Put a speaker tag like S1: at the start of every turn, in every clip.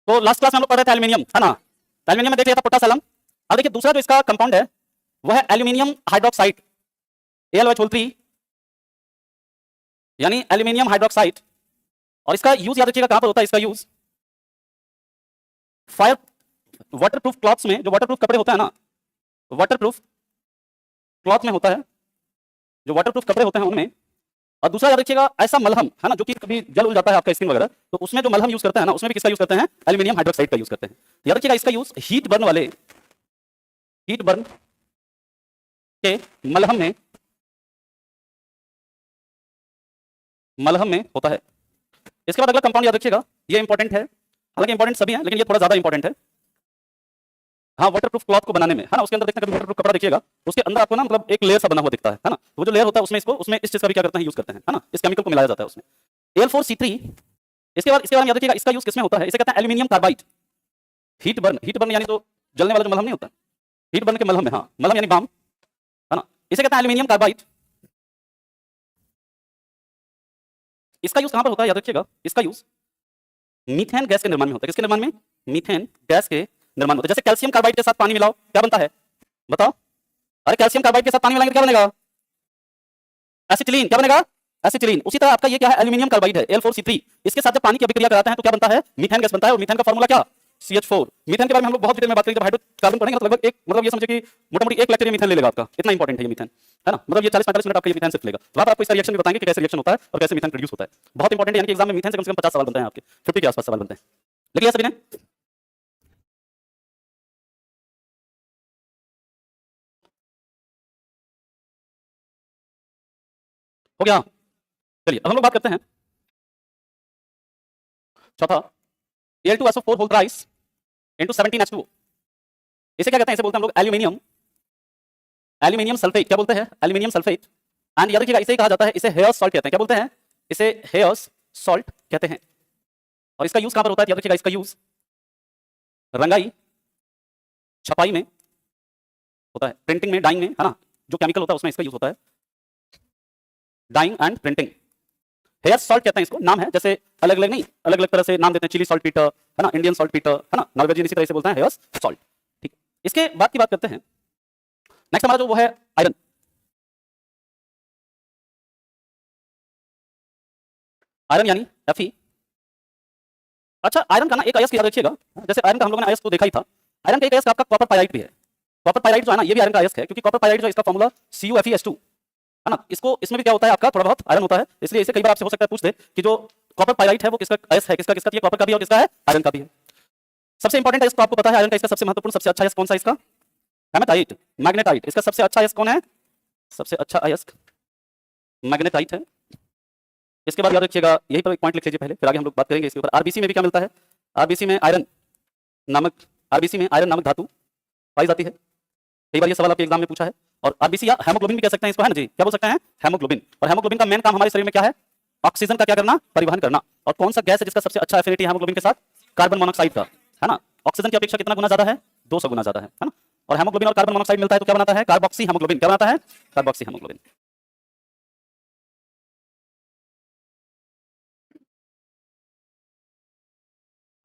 S1: तो last class में हम लोग पढ़ रहे थे एल्यूमिनियम, है ना। तो एल्यूमिनियम में देख लिया था पोटासिलम। अब देखिए दूसरा जो इसका कंपाउंड है वह है एल्यूमिनियम हाइड्रोक्साइड, AlOH3, यानी एल्यूमिनियम हाइड्रोक्साइड। और इसका यूज याद रखिएगा कहां पर होता है। इसका यूज फायर वाटरप्रूफ क्लॉथ्स में, जो वाटरप्रूफ कपड़े होते हैं ना, वाटरप्रूफ क्लॉथ में होता है, जो वाटरप्रूफ कपड़े होते हैं उनमें। और दूसरा याद रखिएगा ऐसा मलहम, है ना, जो कि कभी जल उल जाता है आपका स्किन वगैरह, तो उसमें जो मलहम यूज करते हैं ना, उसमें भी किसका यूज करते हैं, एल्यूमिनियम हाइड्रोक्साइड का यूज करते हैं। याद रखिएगा इसका यूज हीट बर्न वाले, हीट बर्न के मलहम में, मलहम में होता है। इसके बाद अगला कंपाउंड याद रखिएगा, ये इंपॉर्टेंट है, हालांकि इंपॉर्टेंट सभी हैं लेकिन ये थोड़ा ज्यादा इंपॉर्टेंट है। हाँ, वाटरप्रूफ क्लॉथ को बनाने में, है ना, उसके अंदर देखते हैं कभी वाटरप्रूफ कपड़ा देखिएगा, उसके अंदर आपको ना मतलब एक लेयर सा बना हुआ दिखता है ना, तो वो जो लेयर होता है उसमें इसको, उसमें इस चीज का भी क्या करते हैं, यूज करते हैं, है ना, इस केमिकल को मिलाया जाता है उसमें, Al4C3। इसके बाद याद रखिएगा इसका यूज किसमें होता है, इसे कहते हैं एल्यूमिनियम कार्बाइड। हीट बर्न यानी तो जलने वाला जो मलहम नहीं होता, हीट बर्न के मलहम में, हाँ, मलहम यानी बाम, है ना, इसे कहते हैं एल्यूमिनियम कार्बाइड। इसका यूज कहां पर होता है, याद रखिएगा इसका यूज मीथेन गैस के निर्माण में होता है। किसके निर्माण में, मीथेन गैस के निर्माण में होता है। जैसे कैल्शियम कार्बाइड के साथ पानी मिलाओ, क्या बनता है, बताओ। अरे कैल्शियम कार्बाइड के साथ पानी मिलाएंगे तो क्या बनेगा, एसिटिलीन। क्या बनेगा, एसिटिलीन। उसी तरह आपका ये क्या है, एल्यूमिनियम कार्बाइड है, Al4C3। इसके साथ जब पानी की अभिक्रिया कराते हैं तो क्या बनता है, मीथेन गैस बनता है। और मीथेन का फार्मूला क्या, CH4। मीथेन के बारे में हम लोग बहुत डिटेल में बात करेंगे, जब हाइड्रोकार्बन पढ़ेंगे तो लगभग एक, मतलब ये समझिए कि मोटा-मोटी एक लेक्चर में मीथेन ले लेगा आपका, इतना इंपॉर्टेंट है ये मीथेन, है ना। मतलब ये 40-45 मिनट आपका ये मीथेन सिर्फ लेगा। वहां पर आपको इसका रिएक्शन भी बताएंगे कि कैसे रिएक्शन होता है और कैसे मीथेन प्रोड्यूस होता है। बहुत इंपॉर्टेंट है, यानी कि एग्जाम में मीथेन से कम 50 सवाल बनते हैं आपके, 50 के आसपास सवाल बनते हैं। लिख लिया सभी ने, हो गया। चलिए अब हम लोग बात करते हैं चौथा, Al2SO4 whole thrice into 17H2O। इसे क्या कहते हैं, इसे बोलते हैं हम लोग एल्यूमिनियम, एल्यूमिनियम सल्फेट। क्या बोलते हैं, एल्यूमिनियम सल्फेट। एंड याद रखिएगा इसे कहा जाता है, इसे हेयर्स सॉल्ट कहते हैं। क्या बोलते हैं, इसे हेयर्स सॉल्ट कहते हैं। और इसका यूज कहां पर होता है, याद रखिएगा इसका यूज रंगाई, छपाई में होता है, प्रिंटिंग में, डाइंग में, है ना, जो केमिकल होता है उसमें इसका यूज होता है, dyeing and printing. Hair salt कहते हैं इसको, नाम है, जैसे अलग अलग नहीं, अलग अलग तरह से नाम देते हैं, चिली सॉल्ट पीटर, है ना, इंडियन सॉल्ट पीटर, है ना, नॉर्वेजियन इसी तरह से बोलते हैं हेयर सॉल्ट। ठीक, इसके बाद की बात करते हैं। नेक्स्ट हमारा जो वो है आयरन। आयरन यानी Fe। अच्छा, आयरन का ना एक अयस्क याद रखिएगा, जैसे आयरन का हम लोगों ने अयस्क तो देखा ही था। आयरन का एक अयस्क आपका कॉपर पायराइट भी है। कॉपर पायराइट जो है ना, ये भी आयरन का अयस्क है, क्योंकि कॉपर पायराइट जो इसका फॉर्मूला CuFeS2, है ना, इसको, इसमें भी क्या होता है आपका, थोड़ा बहुत आयरन होता है। इसलिए इसे कई बार आपसे हो सकता है पूछ दे कि जो कॉपर पायराइट है वो किसका अयस्क है, किसका किसका, ये कॉपर का भी और किसका है, आयरन का भी है। सबसे इंपॉर्टेंट अयस्क तो आपको पता है आयरन का, इसका सबसे महत्वपूर्ण, सबसे अच्छा अयस्क कौन सा, इसका हेमेटाइट, मैग्नेटाइट। इसका सबसे अच्छा अयस्क कौन है, सबसे अच्छा अयस्क मैग्नेटाइट है। इसके बाद याद रखिएगा, यही पर एक पॉइंट लिख लीजिए पहले, फिर आगे हम लोग बात करेंगे इसके ऊपर। आरबीसी में भी क्या मिलता है, आरबीसी में आयरन नामक, आरबीसी में आयरन नामक धातु पाई जाती है। कई बार ये सवाल आपके एग्जाम में पूछा है। और आरबीसी या हेमोग्लोबिन भी कह सकते हैं इसको, है ना जी, क्या बोल सकते हैं, हेमोग्लोबिन। और हेमोग्लोबिन का मेन काम हमारे शरीर में क्या है, ऑक्सीजन का क्या करना, परिवहन करना। और कौन सा गैस है जिसका सबसे अच्छा एफिनिटी है हेमोग्लोबिन के साथ, कार्बन मोनोऑक्साइड का, है ना। ऑक्सीजन की अपेक्षा कितना गुना ज्यादा है, 200 गुना ज्यादा है ना। और हेमोग्लोबिन और कार्बन मोनोऑक्साइड मिलता है तो क्या बनाता है, कार्बोक्सी हेमोग्लोबिन। क्या बनाता है, कार्बोक्सी हेमोग्लोबिन।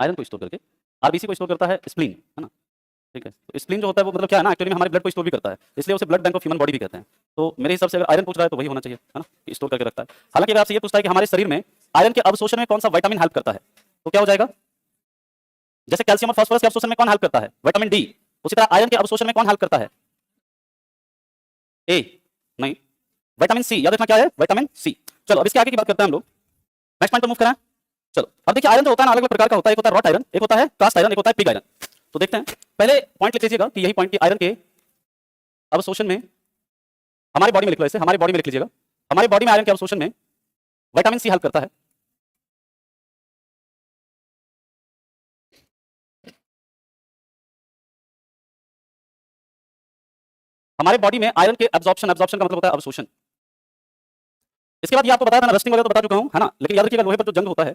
S1: आयरन को स्टोर करके, आरबीसी को स्टोर करता है स्प्लीन, है ना। ठीक है, तो स्प्लीन जो होता है वो मतलब क्या है ना, एक्चुअली में हमारे ब्लड को स्टोर भी करता है, इसलिए उसे blood bank of human body भी कहते हैं। तो मेरे हिसाब से अगर आयरन पूछ रहा है तो वही होना चाहिए, है ना, कि स्टोर करके रखता है। हालांकि अगर आपसे ये पूछता है कि हमारे शरीर में आयरन के अवशोषण में कौन सा विटामिन हेल्प करता है, तो क्या हो जाएगा, जैसे कैल्शियम और फास्फोरस के अवशोषण में कौन हेल्प करता है, विटामिन डी। उसी तरह आयरन के अवशोषण में कौन हेल्प करता है, ए नहीं, विटामिन सी। याद रखना क्या है, विटामिन सी। चलो अब इसके आगे की बात करते हैं हम लोग, नेक्स्ट पॉइंट पर मूव करें। चलो अब देखिए, आयरन जो होता है ना, अलग अलग प्रकार का होता है, एक होता है रॉट आयरन, एक होता है कास्ट आयरन, एक होता है पिग आयरन। तो देखते हैं, पहले पॉइंट लिख लीजिएगा कि यही पॉइंट की आयरन के अवशोषण में, हमारी बॉडी में लिख लो इसे, हमारी बॉडी में लिख लीजिएगा, हमारी बॉडी में आयरन के अवशोषण में विटामिन सी हेल्प करता है। हमारे बॉडी में आयरन के एब्जॉर्प्शन, एब्जॉर्प्शन का मतलब होता है अवशोषण। इसके बाद ये आपको बताया था ना, रस्टिंग वगैरह तो बता चुका हूं, है ना, लेकिन याद रखिएगा लोहे पर जो जंग होता है,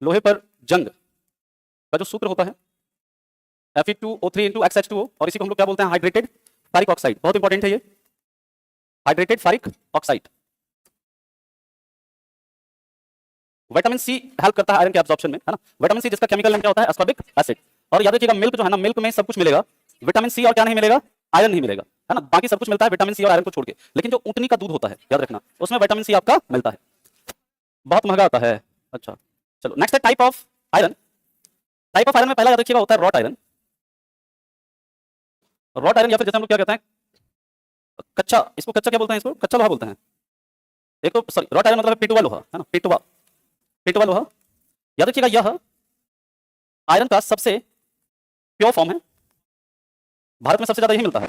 S1: लोहे पर जंग का जो सूत्र होता है Fe2O3 into XH2O, और इसी को हम लोग क्या बोलते हैं, हाइड्रेटेड फेरिक ऑक्साइड। बहुत इंपॉर्टेंट है ये, hydrated ferric oxide. Vitamin C help करता है आयरन के एब्जॉर्प्शन में, है ना। विटामिन सी जिसका केमिकल नेम क्या होता है, एस्कॉर्बिक एसिड। और याद रखिएगा मिल्क जो है ना, मिल्क में सब कुछ मिलेगा, विटामिन सी और क्या नहीं मिलेगा, आयरन नहीं मिलेगा, है ना। बाकी सब कुछ मिलता है विटामिन सी और आयरन को छोड़ के, लेकिन जो ऊँटनी का दूध होता है याद रखना, उसमें विटामिन सी आपका मिलता है, बहुत महंगा आता है। अच्छा चलो नेक्स्ट है type of iron. Type of iron में पहला याद रखिएगा होता है रॉट आयरन। रॉट आयरन या फिर जैसे हम लोग क्या कहते हैं कच्चा, इसको कच्चा क्या बोलते हैं, इसको कच्चा लोहा बोलते हैं। एक तो सॉरी रॉट आयरन मतलब पिटुआ लोहा, है ना, पिटुआ, पिटुआ लोहा। याद रखिएगा यह आयरन का सबसे प्योर फॉर्म है, भारत में सबसे ज्यादा यही मिलता है।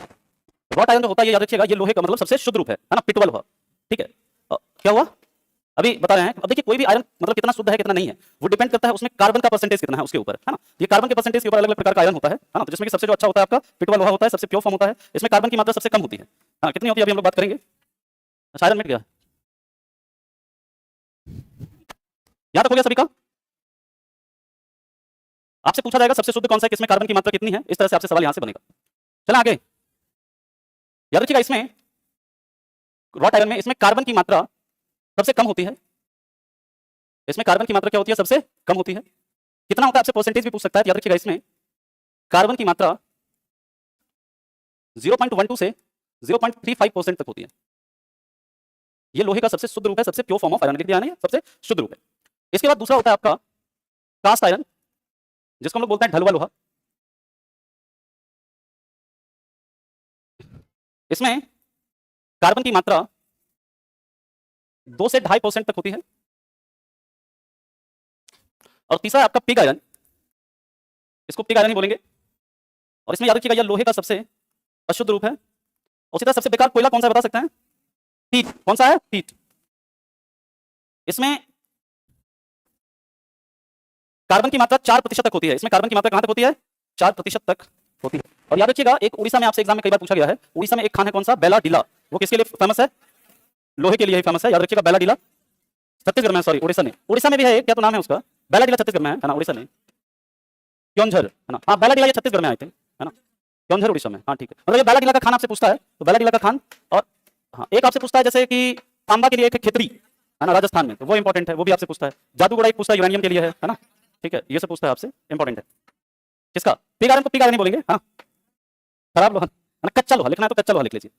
S1: रॉट आयरन जो होता है ये याद रखिएगा ये लोहे का मतलब सबसे शुद्ध रूप है ना, पिटुआ लोहा। ठीक है, क्या हुआ अभी बता रहे हैं। अब देखिए कोई भी आयरन मतलब कितना शुद्ध है कितना नहीं है, वो डिपेंड करता है उसमें कार्बन का परसेंटेज कितना है उसके ऊपर, है ना। ये कार्बन के परसेंटेज के ऊपर अलग अलग प्रकार का आयरन होता है ना। तो जिसमें कि सबसे जो अच्छा होता है आपका पिटुआ लोहा होता है, सबसे प्योर फॉर्म होता है, इसमें कार्बन की मात्रा सबसे कम होती है। हाँ कितनी होती है अभी हम लोग बात करेंगे। अच्छा आयरन मिट गया, याद रखोगे सभी का। आपसे पूछा जाएगा सबसे शुद्ध कौन सा है, किसमें कार्बन की मात्रा कितनी है, इस तरह से आपसे सवाल यहां से बनेगा। चला आगे, याद रखिएगा इसमें रॉट आयरन में इसमें कार्बन की मात्रा सबसे कम होती है। इसमें कार्बन की मात्रा क्या होती है, सबसे कम होती है। कितना होता है आपसे परसेंटेज भी पूछ सकता है। याद रखिएगा इसमें कार्बन की मात्रा 0.12 से 0.35% तक होती है। ये लोहे का सबसे शुद्ध रूप है, सबसे प्योर फॉर्म ऑफ आयरन, लिख दिया है, सबसे शुद्ध रूप है। इसके बाद दूसरा होता है आपका कास्ट आयरन, जिसको हम लोग बोलते हैं ढलुआ लोहा। इसमें कार्बन की मात्रा 2 से 2.5% तक होती है। और तीसरा है आपका पिग आयरन, इसको पिग आयरन ही बोलेंगे। और इसमें याद रखिएगा यह लोहे का सबसे अशुद्ध रूप है। उसी तरह सबसे बेकार कोयला कौन सा बता सकते हैं, पीट। कौन सा है, पीट। इसमें कार्बन की मात्रा 4% तक होती है। इसमें कार्बन की मात्रा कहां तक होती है, 4% तक होती है। और याद रखिएगा एक उड़ीसा में आपसे एग्जाम में कई बार पूछा गया है, उड़ीसा में एक खान है कौन सा, बेलाडीला। वो किसके लिए फेमस है, लोहे के लिए ही फेमस है। याद रखिएगा बेलाडीला छत्तीसगढ़ में, सॉरी उड़ीसा नहीं, उड़ीसा में भी है, क्या तो नाम है उसका, बेलाडीला छत्तीसगढ़ में है ना, उड़ीसा नहीं, क्योंझर है ना। हाँ बेलाडीला ये छत्तीसगढ़ में आई थिंक, है ना, क्योंझर उड़ीसा में। हाँ ठीक है, मतलब ये बेलाडीला का खान आपसे पूछता है, तो बेलाडीला का खान। और हाँ एक आपसे पूछता है जैसे कि तांबा के लिए एक खेतरी, है ना, राजस्थान में, तो वो इंपॉर्टेंट है, वो भी आपसे पूछता है। जादूगोड़ा एक पूछता है, यूरेनियम के लिए है ना। ठीक है, ये सब पूछता है आपसे, इंपॉर्टेंट है। किसका, पिग आयरन को पिग आयरन नहीं बोलेंगे, हाँ। खराब लोहा ना, कच्चा लोहा लिखना है तो कच्चा लोहा लिख लीजिए,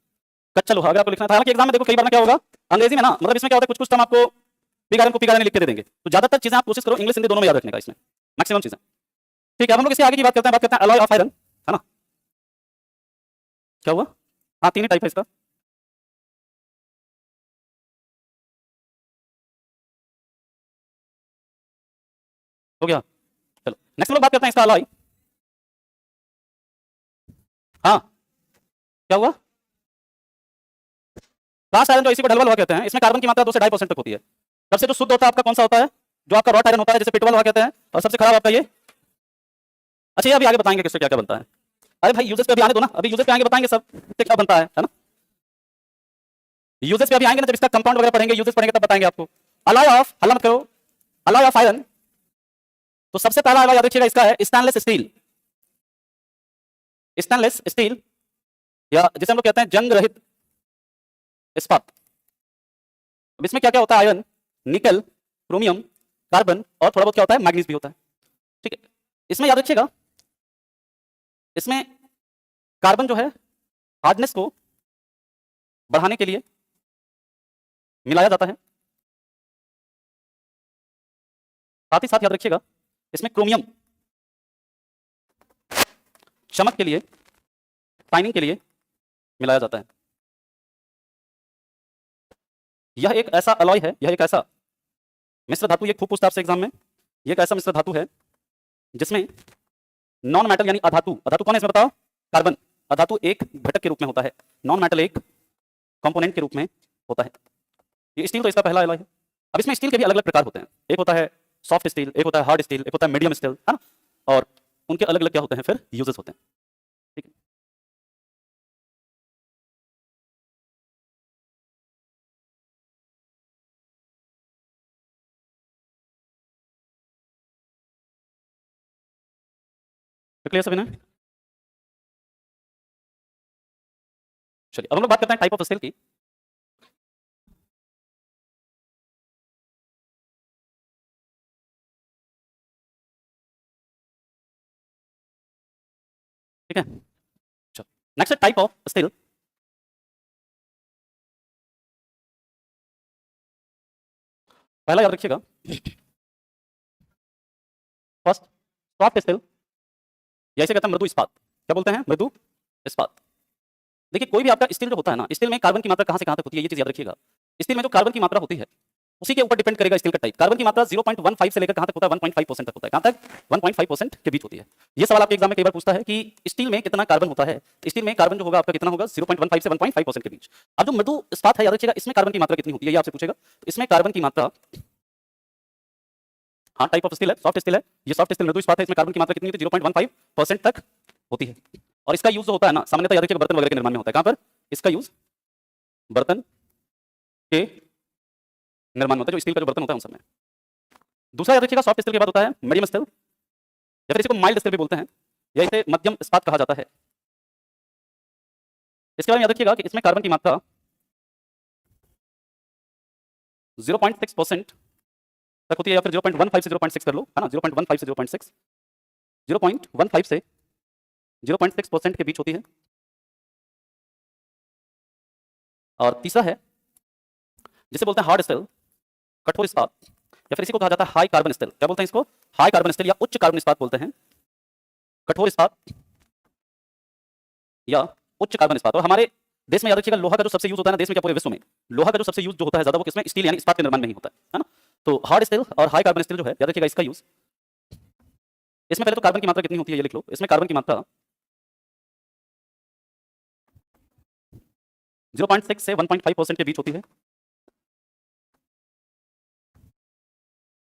S1: कच्चा लोहा अगर आपको लिखना था। हालांकि एग्जाम में देखो कई बार क्या होगा अंग्रेजी में ना, मतलब इसमें क्या होता है कुछ कुछ टर्म आपको पिग आयरन को पिग आयरन लिख के दे देंगे, तो ज्यादातर चीजें आप कोशिश करो इंग्लिश हिंदी दोनों में याद रखने का, इसमें मैक्सिमम चीजें। ठीक है, अब हम लोग इससे आगे की बात करते हैं अलॉय ऑफ आयरन, है ना। क्या हुआ, हाँ तीन ही टाइप है इसका। हो गया, चलो नेक्स्ट हम लोग बात करते हैं इसका अलॉय। हाँ क्या हुआ, कास्ट आयरन जो इसी को ढलवा लोहा कहते हैं, इसमें कार्बन की मात्रा 2 से 2.5% तक होती है। सबसे जो शुद्ध होता है आपका कौन सा होता है, जो आपका रॉट आयरन होता है, जिसे पिटवा लोहा कहते हैं। और सबसे खराब आपका ये, अच्छा ये अभी आगे बताएंगे किससे क्या क्या बनता है। अरे भाई यूजेस पे अभी आने दो ना, अभी यूजेस पे आगे बताएंगे सब क्या बनता है ना। यूजेस पे अभी आएंगे ना, जब इसका कंपाउंड वगैरह पढ़ेंगे, यूजेस पढ़ेंगे तब बताएंगे आपको। अलॉय ऑफ, हल्ला मत करो, अलॉय ऑफ आयरन। तो सबसे पहला अलॉय याद रखिएगा इसका है स्टेनलेस स्टील। स्टेनलेस स्टील या जिसे हम लोग कहते हैं जंग रहित इस्पात। अब इसमें क्या क्या होता है, आयरन, निकल, क्रोमियम, कार्बन और थोड़ा बहुत क्या होता है, मैग्नीज भी होता है। ठीक है, इसमें याद रखिएगा इसमें कार्बन जो है हार्डनेस को बढ़ाने के लिए मिलाया जाता है। साथ ही साथ याद रखिएगा इसमें क्रोमियम चमक के लिए, शाइनिंग के लिए मिलाया जाता है। यह एक ऐसा अलॉय है, यह एक ऐसा मिश्र धातु, ये खूब पूछता है आपसे एग्जाम में, यह एक ऐसा मिश्र धातु है जिसमें नॉन मेटल यानी अधातु, अधातु कौन है इसमें बताओ, कार्बन, अधातु एक घटक के रूप में होता है, नॉन मेटल एक कंपोनेंट के रूप में होता है। ये स्टील तो इसका पहला अलॉय है। अब इसमें स्टील के भी अलग अलग प्रकार होते हैं, एक होता है सॉफ्ट स्टील, एक होता है हार्ड स्टील, एक होता है मीडियम स्टील, है ना। और उनके अलग अलग क्या होते हैं फिर यूजेस होते हैं। ठीक है, क्लियर सभी ने। चलिए अब हम लोग बात करते हैं टाइप ऑफ स्टील की। नेक्स्ट है टाइप ऑफ स्टील। पहला याद रखिएगा, फर्स्ट सॉफ्ट स्टील, या इसे कहते हैं मृदु इस्पात। क्या बोलते हैं? मृदु इस्पात। देखिए कोई भी आपका स्टील जो होता है ना, स्टील में कार्बन की मात्रा कहां से कहां तक होती है, ये चीज याद रखिएगा। स्टील में जो कार्बन की मात्रा होती है उसी के ऊपर डिपेंड करेगा स्टील का टाइप। कार्बन की मात्रा 0.15 से लेकर कहां तक होता है? 1.5% तक होता है। कहां तक? 1.5% के बीच होती है। ये सवाल आपके एग्जाम में कई बार पूछता है कि स्टील में कितना कार्बन होता है। स्टील में कार्बन जो होगा आपका कितना होगा? 0.15 से 1.5% के बीच। अब जो मृदु इस्पात है याद रखिएगा, इसमें कार्बन की मात्रा कितनी होती है ये आपसे पूछेगा। तो इसमें कार्बन की मात्रा, हाँ टाइप ऑफ स्टील है, सॉफ्ट स्टील है, ये सॉफ्ट स्टील मृदु इस्पात है, इसमें कार्बन की मात्रा कितनी होती है? 0.15% तक होती है। और इसका यूज जो होता है ना, सामान्यतः याद रखिएगा बर्तन वगैरह के निर्माण में होता है। कहां पर इसका यूज? बर्तन के निर्माण में होता है, जो स्टील का जो बर्तन होता है उन सब में। दूसरा याद रखिएगा, सॉफ्ट स्टील के बाद होता है मीडियम स्टील, या फिर इसी को माइल्ड स्टील भी बोलते हैं, या इसे मध्यम इस्पात कहा जाता है। इसके बारे में याद रखिएगा कि इसमें कार्बन की मात्रा 0.6% तक होती है, या फिर 0.15 से 0.6 कर लो, है ना, 0.15 से 0.6, 0.15 से 0.6% के बीच होती है। और तीसरा है जिसे बोलते हैं हार्ड स्टील, कठोर इस्पात, या फिर इसी को कहा जाता है हाई कार्बन स्टील। क्या बोलते हैं इसको? हाई कार्बन स्टील या उच्च कार्बन इस्पात बोलते हैं, कठोर इस्पात या उच्च कार्बन इस्पात। और हमारे देश में याद रखिएगा लोहा का जो सबसे यूज होता है ना, देश में क्या पूरे विश्व में लोहा का जो सबसे यूज जो होता है ज्यादा, वो किसमें? स्टील यानी इस्पात के निर्माण में ही होता है ना। तो हार्ड स्टील और हाई कार्बन स्टील जो है याद रखिएगा इसका यूज, इसमें पहले तो कार्बन की मात्रा कितनी होती है ये लिख लो। इसमें कार्बन की मात्रा 0.6 से 1.5% के बीच होती है।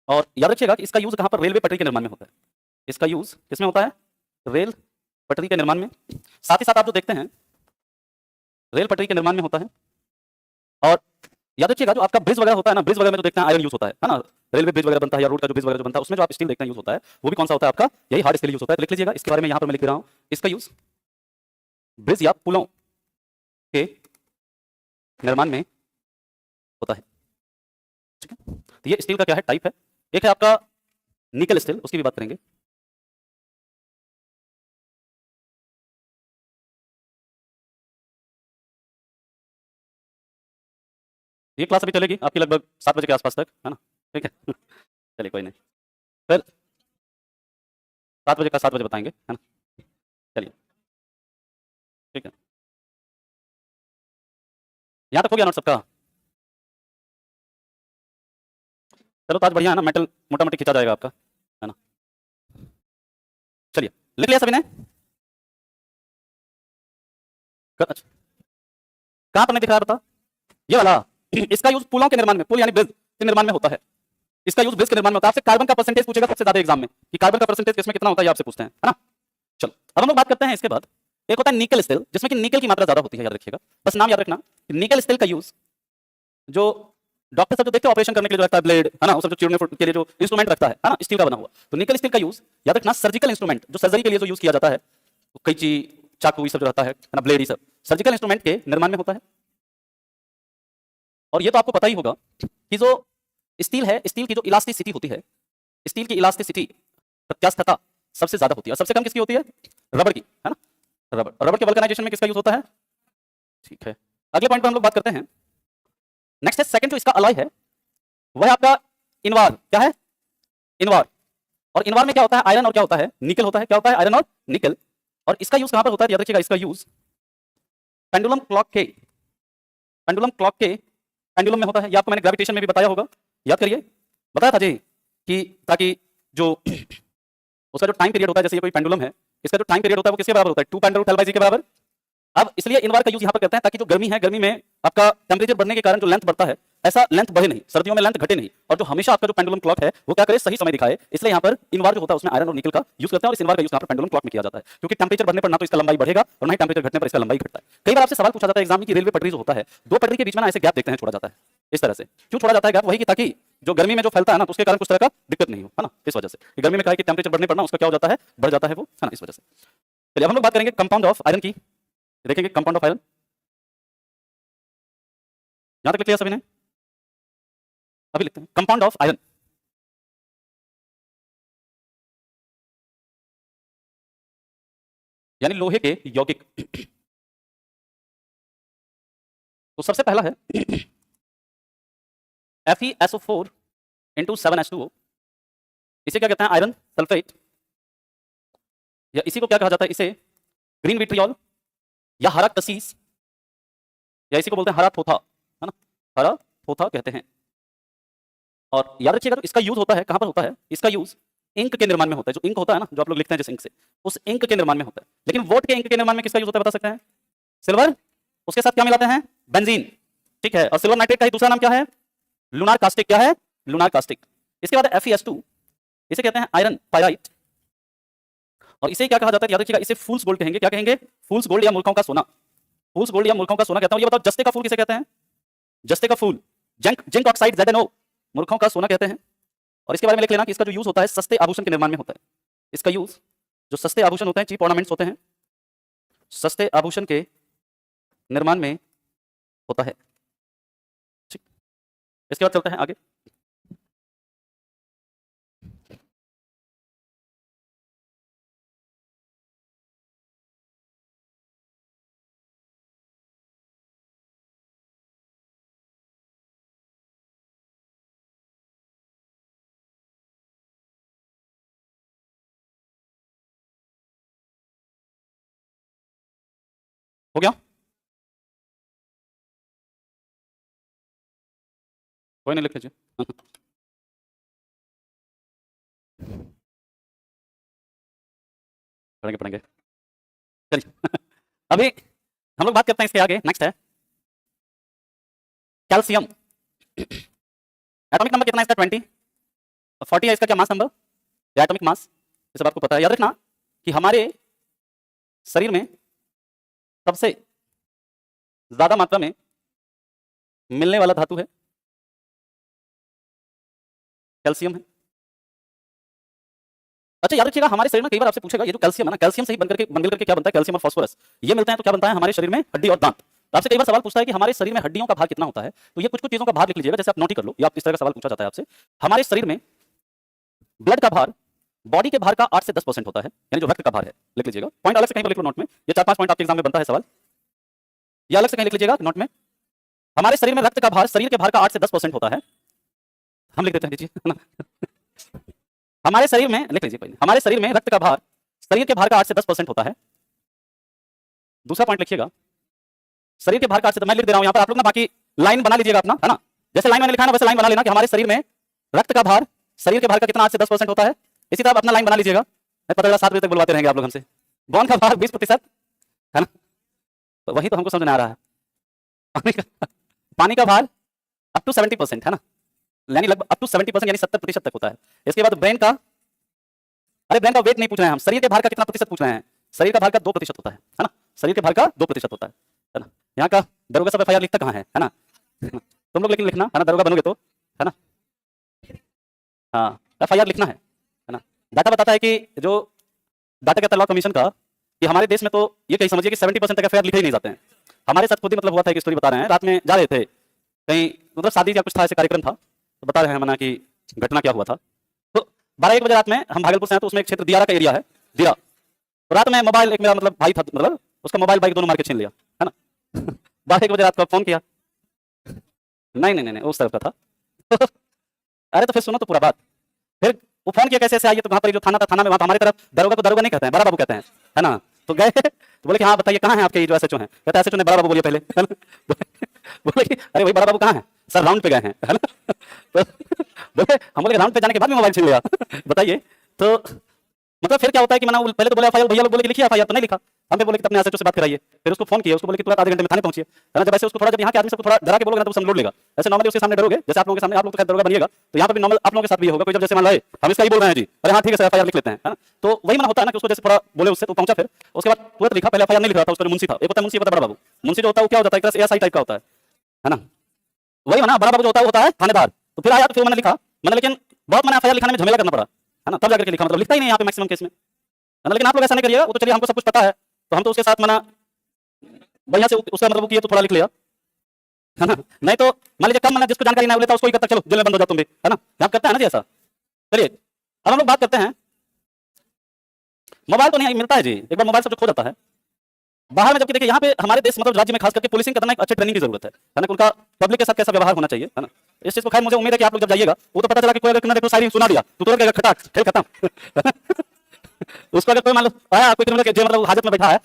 S1: और याद रखिएगा कि इसका यूज कहां पर? रेलवे पटरी के निर्माण में होता है। इसका यूज किसमें होता है? रेल पटरी के निर्माण में। साथ ही साथ आप जो देखते हैं रेल पटरी के निर्माण में होता है। और याद रखिएगा जो आपका ब्रिज वगैरह होता है ना, ब्रिज वगैरह में जो देखते हैं आयरन यूज होता है ना, रेलवे ब्रिज वगैरह बनता है या रोड का जो ब्रिज वगैरह जो बनता है उसमें जो आप स्टील देखते हैं यूज होता है, वो भी कौन सा होता है आपका? यही हार्ड स्टील यूज होता है। तो लिख लीजिएगा, इसके बारे में यहां पर मैं लिख रहा हूं, इसका यूज ब्रिज या पुलों के निर्माण में होता है। ठीक है, तो ये स्टील का क्या है? टाइप है। एक है आपका निकल स्टील, उसकी भी बात करेंगे। ये क्लास अभी चलेगी आपकी लगभग 7 बजे के आसपास तक, है ना? ठीक है चलिए कोई नहीं, फिर 7 बजे का 7 बजे बताएंगे, है ना? चलिए ठीक है, यहाँ तक हो गया नोट सबका? चलो तो आज बढ़िया है ना, मेटल मोटा मोटी खींचा जाएगा आपका, है ना? चलिए लिख लिया सभी ने? अच्छा कहाँ पर नहीं दिख रहा है बता? ये वाला इसका यूज पुलों के निर्माण में, पुल यानी ब्रिज के निर्माण में होता है। इसका यूज ब्रिज के निर्माण में होता है। आपसे कार्बन का परसेंटेज पूछेगा सबसे ज्यादा एग्जाम में, कि कार्बन का परसेंटेज किसमें कितना होता है, ये आपसे पूछते हैं, है ना? चलो अब हम लोग बात करते हैं इसके बाद, एक होता है निकल स्टील, जिसमें कि निकल की मात्रा ज्यादा होती है। याद रखिएगा, बस नाम याद रखना, निकल स्टील का यूज जो डॉक्टर सब जो देखते हैं ऑपरेशन करने के लिए जो रखता है ब्लेड, है ना, वो सब जो चीरने के लिए जो इंस्ट्रूमेंट रखता है ना, स्टील का बना हुआ, तो निकल स्टील का यूज याद रखना सर्जिकल इंस्ट्रूमेंट, जो सर्जरी के लिए जो यूज किया जाता है, कैंची चाकू ये सब जो रहता है ना, ब्लेड, ये सब सर्जिकल इंस्ट्रूमेंट के निर्माण में होता है। और ये तो आपको पता ही होगा कि जो स्टील है, स्टील की जो इलास्टिसिटी होती है, स्टील की इलास्टिसिटी प्रत्यास्थता सबसे ज्यादा होती है, और सबसे कम किसकी होती है? रबड़ की, है ना? रबड़। रबड़ के वल्कनाइजेशन में किसका यूज होता है? ठीक है, अगले पॉइंट पर हम लोग बात करते हैं। नेक्स्ट है सेकंड, जो इसका अलॉय है वह है आपका इनवार। क्या है? इनवार। और इनवार में क्या होता है? आयरन और क्या होता है? निकल होता है। क्या होता है? आयरन और निकल। और इसका यूज कहां पर होता है? याद रखिएगा, इसका यूज पेंडुलम क्लॉक के, पेंडुलम क्लॉक के पेंडुलम में होता है। ये आपको मैंने ग्रेविटेशन में भी बताया होगा, याद करिए, बताया था जी, कि ताकि जो उसका जो टाइम पीरियड होता है, जैसे ये कोई पेंडुलम है, इसका जो टाइम पीरियड होता है वो किसके बराबर होता है? 2 √L/g के बराबर। अब इसलिए इनवार का यूज यहाँ पर करते हैं ताकि जो गर्मी है, गर्मी में आपका टेम्परेचर बढ़ने के कारण जो लेंथ बढ़ता है, ऐसा लेंथ बढ़े नहीं, सर्दियों में लेंथ घटे नहीं, और जो हमेशा आपका जो पेंडुलम क्लॉक है वो क्या करे? सही समय दिखाए। इसलिए यहाँ पर इनवार जो होता है उसमें आयरन और निकल का यूज करते हैं, और इस इनवार का यूज यहाँ पर पेंडुलम क्लॉक में किया जाता है, क्योंकि टेम्परेचर बढ़ने पर ना तो इसका लंबाई बढ़ेगा और ना ही टेम्परेचर घटने पर इसका लंबाई घटता है। कई बार आपसे सवाल पूछा जाता है एग्जाम में कि रेलवे पटरी जो होता है, दो पटरी के बीच में ना ऐसे गैप देखते हैं छोड़ा जाता है, इस तरह से क्यों छोड़ा जाता है गैप? वही कि ताकि जो गर्मी में जो फैलता है ना, तो उसके कारण कुछ तरह का दिक्कत नहीं हो, है ना, इस वजह से कि गर्मी में क्या है कि टेम्परेचर बढ़ने पर ना उसका क्या हो जाता है? बढ़ जाता है वो, है ना, इस वजह से। चलिए अब हम लोग बात करेंगे कंपाउंड ऑफ आयरन की। देखेंगे कंपाउंड ऑफ आयरन, यहां तक लिख लिया सभी ने? अभी लिखते हैं कंपाउंड ऑफ आयरन। यानी लोहे के यौगिक। तो सबसे पहला है FeSO4 इंटू 7H2O, इसे क्या कहते हैं? आयरन सल्फेट, या इसी को क्या कहा जाता है? इसे ग्रीन विट्रियोल या हरा कसीस, या इसी को बोलते हैं हरा थोथा, है ना, हरा थोथा कहते हैं। और याद रखिएगा, तो इसका यूज होता है कहां पर होता है? इसका यूज इंक के निर्माण में होता है। जो इंक होता है ना, जो आप लोग लिखते हैं जिस इंक से, उस इंक के निर्माण में होता है। लेकिन वोट के इंक के निर्माण में किसका यूज होता है बता सकते हैं? सिल्वर, उसके साथ क्या मिलाते हैं? बेंजीन, ठीक है। और सिल्वर नाइट्रेट का ही दूसरा नाम क्या है? Lunar caustic. क्या है? Lunar caustic. इसके बाद FeS2, इसे कहते हैं आयरन पायराइट, और इसे क्या कहा जाता है? याद रखिएगा, इसे फूल्स गोल्ड कहेंगे। क्या कहेंगे? फूल्स गोल्ड या मूर्खों का सोना। फूल्स गोल्ड या मूर्खों का सोना कहता हूं। ये बताओ, जस्ते का फूल किसे कहते हैं? जस्ते का फूल जिंक ऑक्साइड ZnO, मूर्खों का सोना कहते हैं। और इसके बारे में लिख लेना कि इसका जो यूज होता है सस्ते आभूषण के निर्माण में होता है। इसका यूज, जो सस्ते आभूषण होते हैं, चीप ऑर्नामेंट्स होते हैं, सस्ते आभूषण के निर्माण में होता है। ठीक, इसके बाद चलते हैं आगे। हो गया? कोई नहीं, लिख लीजिए। पढ़ेंगे पढ़ेंगे, चलिए। अभी हम लोग बात करते हैं इसके आगे। नेक्स्ट है कैल्शियम। एटॉमिक नंबर कितना है इसका? 20। 40 है इसका क्या मास नंबर? या एटॉमिक मास, ये सब आपको पता है। याद रखना कि हमारे शरीर में सबसे ज्यादा मात्रा में मिलने वाला धातु है कैल्शियम है। अच्छा, याद रखिएगा, हमारे शरीर में कई बार आपसे पूछेगा, ये जो कैल्शियम है ना, कैल्शियम से ही बन करके क्या बनता है? कैल्शियम और फास्फोरस, ये मिलते हैं तो क्या बनता है हमारे शरीर में? हड्डी और दांत। तो आपसे कई बार सवाल पूछता है कि हमारे शरीर में हड्डियों का भार कितना होता है। तो ये कुछ कुछ चीजों का भार लिख लीजिएगा, जैसे आप नोट ही कर लो, या आप इस तरह का सवाल पूछा जाता है आपसे। हमारे शरीर में ब्लड का भार बॉडी के भार का 8 से 10% होता है, यानी जो रक्त का भार है। लिख लीजिएगा, पॉइंट अलग से कहीं पर लिख लो नोट में। ये 4-5 पॉइंट आपके एग्जाम में बनता है सवाल, ये अलग से कहीं लिख लीजिएगा नोट में। हमारे शरीर में रक्त का भार शरीर के भार का 8 से 10% होता है। हम लिख देते हैं, लीजिए। हमारे शरीर में, लिख लीजिए पहले, हमारे शरीर में रक्त का भार शरीर के भार का 8 से 10% होता है। दूसरा पॉइंट लिखिएगा, शरीर के भार का 8 से, मैं लिख दे रहा हूं यहां पर, आप लोग ना बाकी लाइन बना लीजिएगा अपना, है ना। जैसे लाइन मैंने लिखा है ना, वैसे लाइन बना लेना कि हमारे शरीर में रक्त का भार शरीर के भार का कितना? 8 से 10% होता है। इसी तरह अपना लाइन बना लीजिएगा। मैं पता चला 7 बजे तक बुलवाते रहेंगे आप लोग हमसे। बॉन का भार 20%, है ना, तो वही तो हमको समझ में आ रहा है। पानी का भार अप टू 70%, है ना, यानी लगभग अप टू 70%, यानी 70% तक होता है। इसके बाद ब्रेन का, अरे ब्रेन का वेट नहीं पूछ रहे हैं हम, शरीर के भार का कितना प्रतिशत पूछ रहे हैं। शरीर का भार का 2% होता है ना, शरीर के भार का 2% होता है ना। यहाँ का दरोगा सब FIR लिखता कहाँ है ना। तुम लोग लेकिन लिखना, है ना, दरोगा बनोगे तो, है ना। हाँ, FIR लिखना है ना। डाटा बताता है कि जो डाटा कहता है लॉ कमीशन का, कि हमारे देश में तो ये कहीं समझिए कि 70% तक FIR लिखे ही नहीं जाते हैं। हमारे साथ खुद ही मतलब हुआ था, एक स्टोरी बता रहे हैं। रात में जा रहे थे कहीं, मतलब शादी या कुछ था, ऐसे कार्यक्रम था, तो बता रहे हैं मना कि घटना क्या हुआ था। तो 12-1 बजे रात में, हम भागलपुर से हैं, तो उसमें एक क्षेत्र दियारा का एरिया है, दिरा। तो रात में मोबाइल, एक मेरा मतलब भाई था, मतलब उसका मोबाइल बाइक दोनों मार के छीन लिया, है ना। 12-1 बजे रात को फोन किया, नहीं उस तरफ का था। अरे तो फिर सुनो तो पूरा बात। फिर वो फोन किया कैसे ऐसे आइए, तो वहां पर जो थाना था, थाना में, वहां तो हमारी तरफ दरोगा को दरोगा नहीं कहते हैं, बड़ा बाबू कहते हैं, है ना। तो गए तो बोले कि हाँ बताइए कहाँ है आपके जो SHO हैं। कहता है SHO ने बड़ा बाबू बोलिए पहले, है ना। बोले कि अरे भाई बड़ा बाबू कहाँ है? सर राउंड पे गए हैं, है ना। तो बोले, हम बोले राउंड पे जाने के बाद में मोबाइल छीन लिया। बताइए तो मतलब फिर क्या होता है कि मैंने पहले तो बोले FIR, भैया लोग बोले कि लिखिए FIR, तो नहीं लिखा। हमने बोले कि अपने SHO से बात कराइए। फिर उसको फोन किया, उसको बोले कि तुरंत आधे घंटे में थाने पहुंचिए, है ना। जब ऐसे उसको थोड़ा, जब यहाँ के आदमी सबको थोड़ा डरा के बोलोगे ना, तो समझ लेगा। ऐसे नॉर्मली उसके सामने डरोगे, जैसे आप लोगों के सामने, आप लोग तो खैर दरोगा बनिएगा, तो यहाँ पे भी नॉर्मल आप लोगों के साथ भी होगा। कोई जब जैसे मान लाए हम इसका ही बोल रहे हैं जी, अरे हाँ ठीक है सर FIR लिख लेते हैं, है ना। तो वही मना होता है ना कि उसको जैसे थोड़ा बोले उससे, तो पहुंचा। फिर उसके बाद तुरंत लिखा, पहले FIR नहीं लिख रहा था, उसका मुंशी था, एक होता है मुंशी, होता है बड़ा बाबू। मुंशी जो होता है वो क्या होता है, एक तरह से ASI टाइप का होता है ना। वही ना, बड़ा बाबू जो होता है थानेदार। तो फिर आया, तो फिर मैंने लिखा, मैंने, लेकिन बहुत मैंने FIR लिखाने में झमेला करना पड़ा, है ना, तब जाकर के लिखा, मतलब लिखता ही नहीं यहाँ पे मैक्सिमम केस में, है ना। लेकिन आप लोग ऐसा नहीं करिएगा, वो तो चलिए हमको सब कुछ पता है, तो हम तो उसके साथ मना बढ़िया से उसका मतलब किया, तो थोड़ा लिख लिया, है ना। नहीं तो मान लीजिए कम, मैंने जिसको जानकारी नहीं लेता उसको ही करता, चलो जेल में बंद हो जाओ तुम भी, है ना। यहाँ करते हैं ना जी ऐसा। चलिए अब हम लोग बात करते हैं, मोबाइल तो नहीं मिलता है जी, एक बार मोबाइल सब जो खो जाता है, बाहर में जबकि देखिए यहाँ पे हमारे देश मतलब राज्य में खास करके पुलिसिंग करना एक अच्छे ट्रेनिंग की जरूरत है ना, उनका पब्लिक के साथ कैसा व्यवहार होना चाहिए, है ना। इस चीज को खैर मुझे उम्मीद है कि आप लोग जब जाइएगा वो तो पता चला कि कोई अगर शायरी सुना दिया तो तुरंत कहेगा खटाक खेल खत्म। उसको अगर कोई मान लो आया कोई क्रिमिनल के मतलब हाजत में बैठा है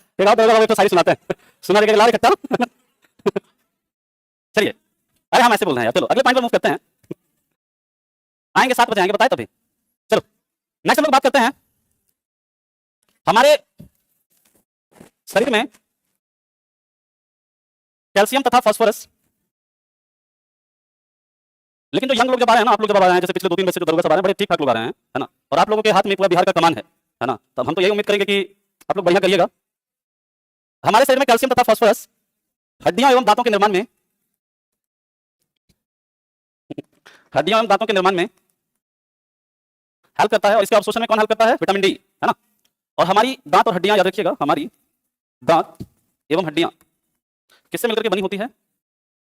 S1: तो शायरी सुनाते हैं, सुना देगा लाल खट्टा। चलिए, अरे हम ऐसे बोल रहे हैं यार, चलो अगले पॉइंट पर मूव करते हैं। आएंगे 7 बजे आएंगे, बताए तभी। चलो नेक्स्ट हम लोग बात करते हैं हमारे शरीर में कैल्शियम तथा फास्फोरस। लेकिन जो यंग लोग जब आ रहे हैं ना, आप लोग जब आ रहे हैं, जैसे पिछले 2-3 बच्चे जो दरोगा सब आ रहे हैं, बड़े ठीक ठाक लोग आ रहे हैं, है ना, और आप लोगों के हाथ में पूरा बिहार का कमान है ना, तो हम तो यही उम्मीद करेंगे कि आप लोग बढ़िया करिएगा। हमारे शरीर में कैल्शियम तथा फास्फोरस हड्डियों एवं दांतों के निर्माण में हेल्प करता है, और इसके अवशोषण में कौन हेल्प करता है? विटामिन डी, है ना। और हमारी दांत और हड्डियां याद रखिएगा, हमारी दांत एवं हड्डियां किससे मिलकर के बनी होती है?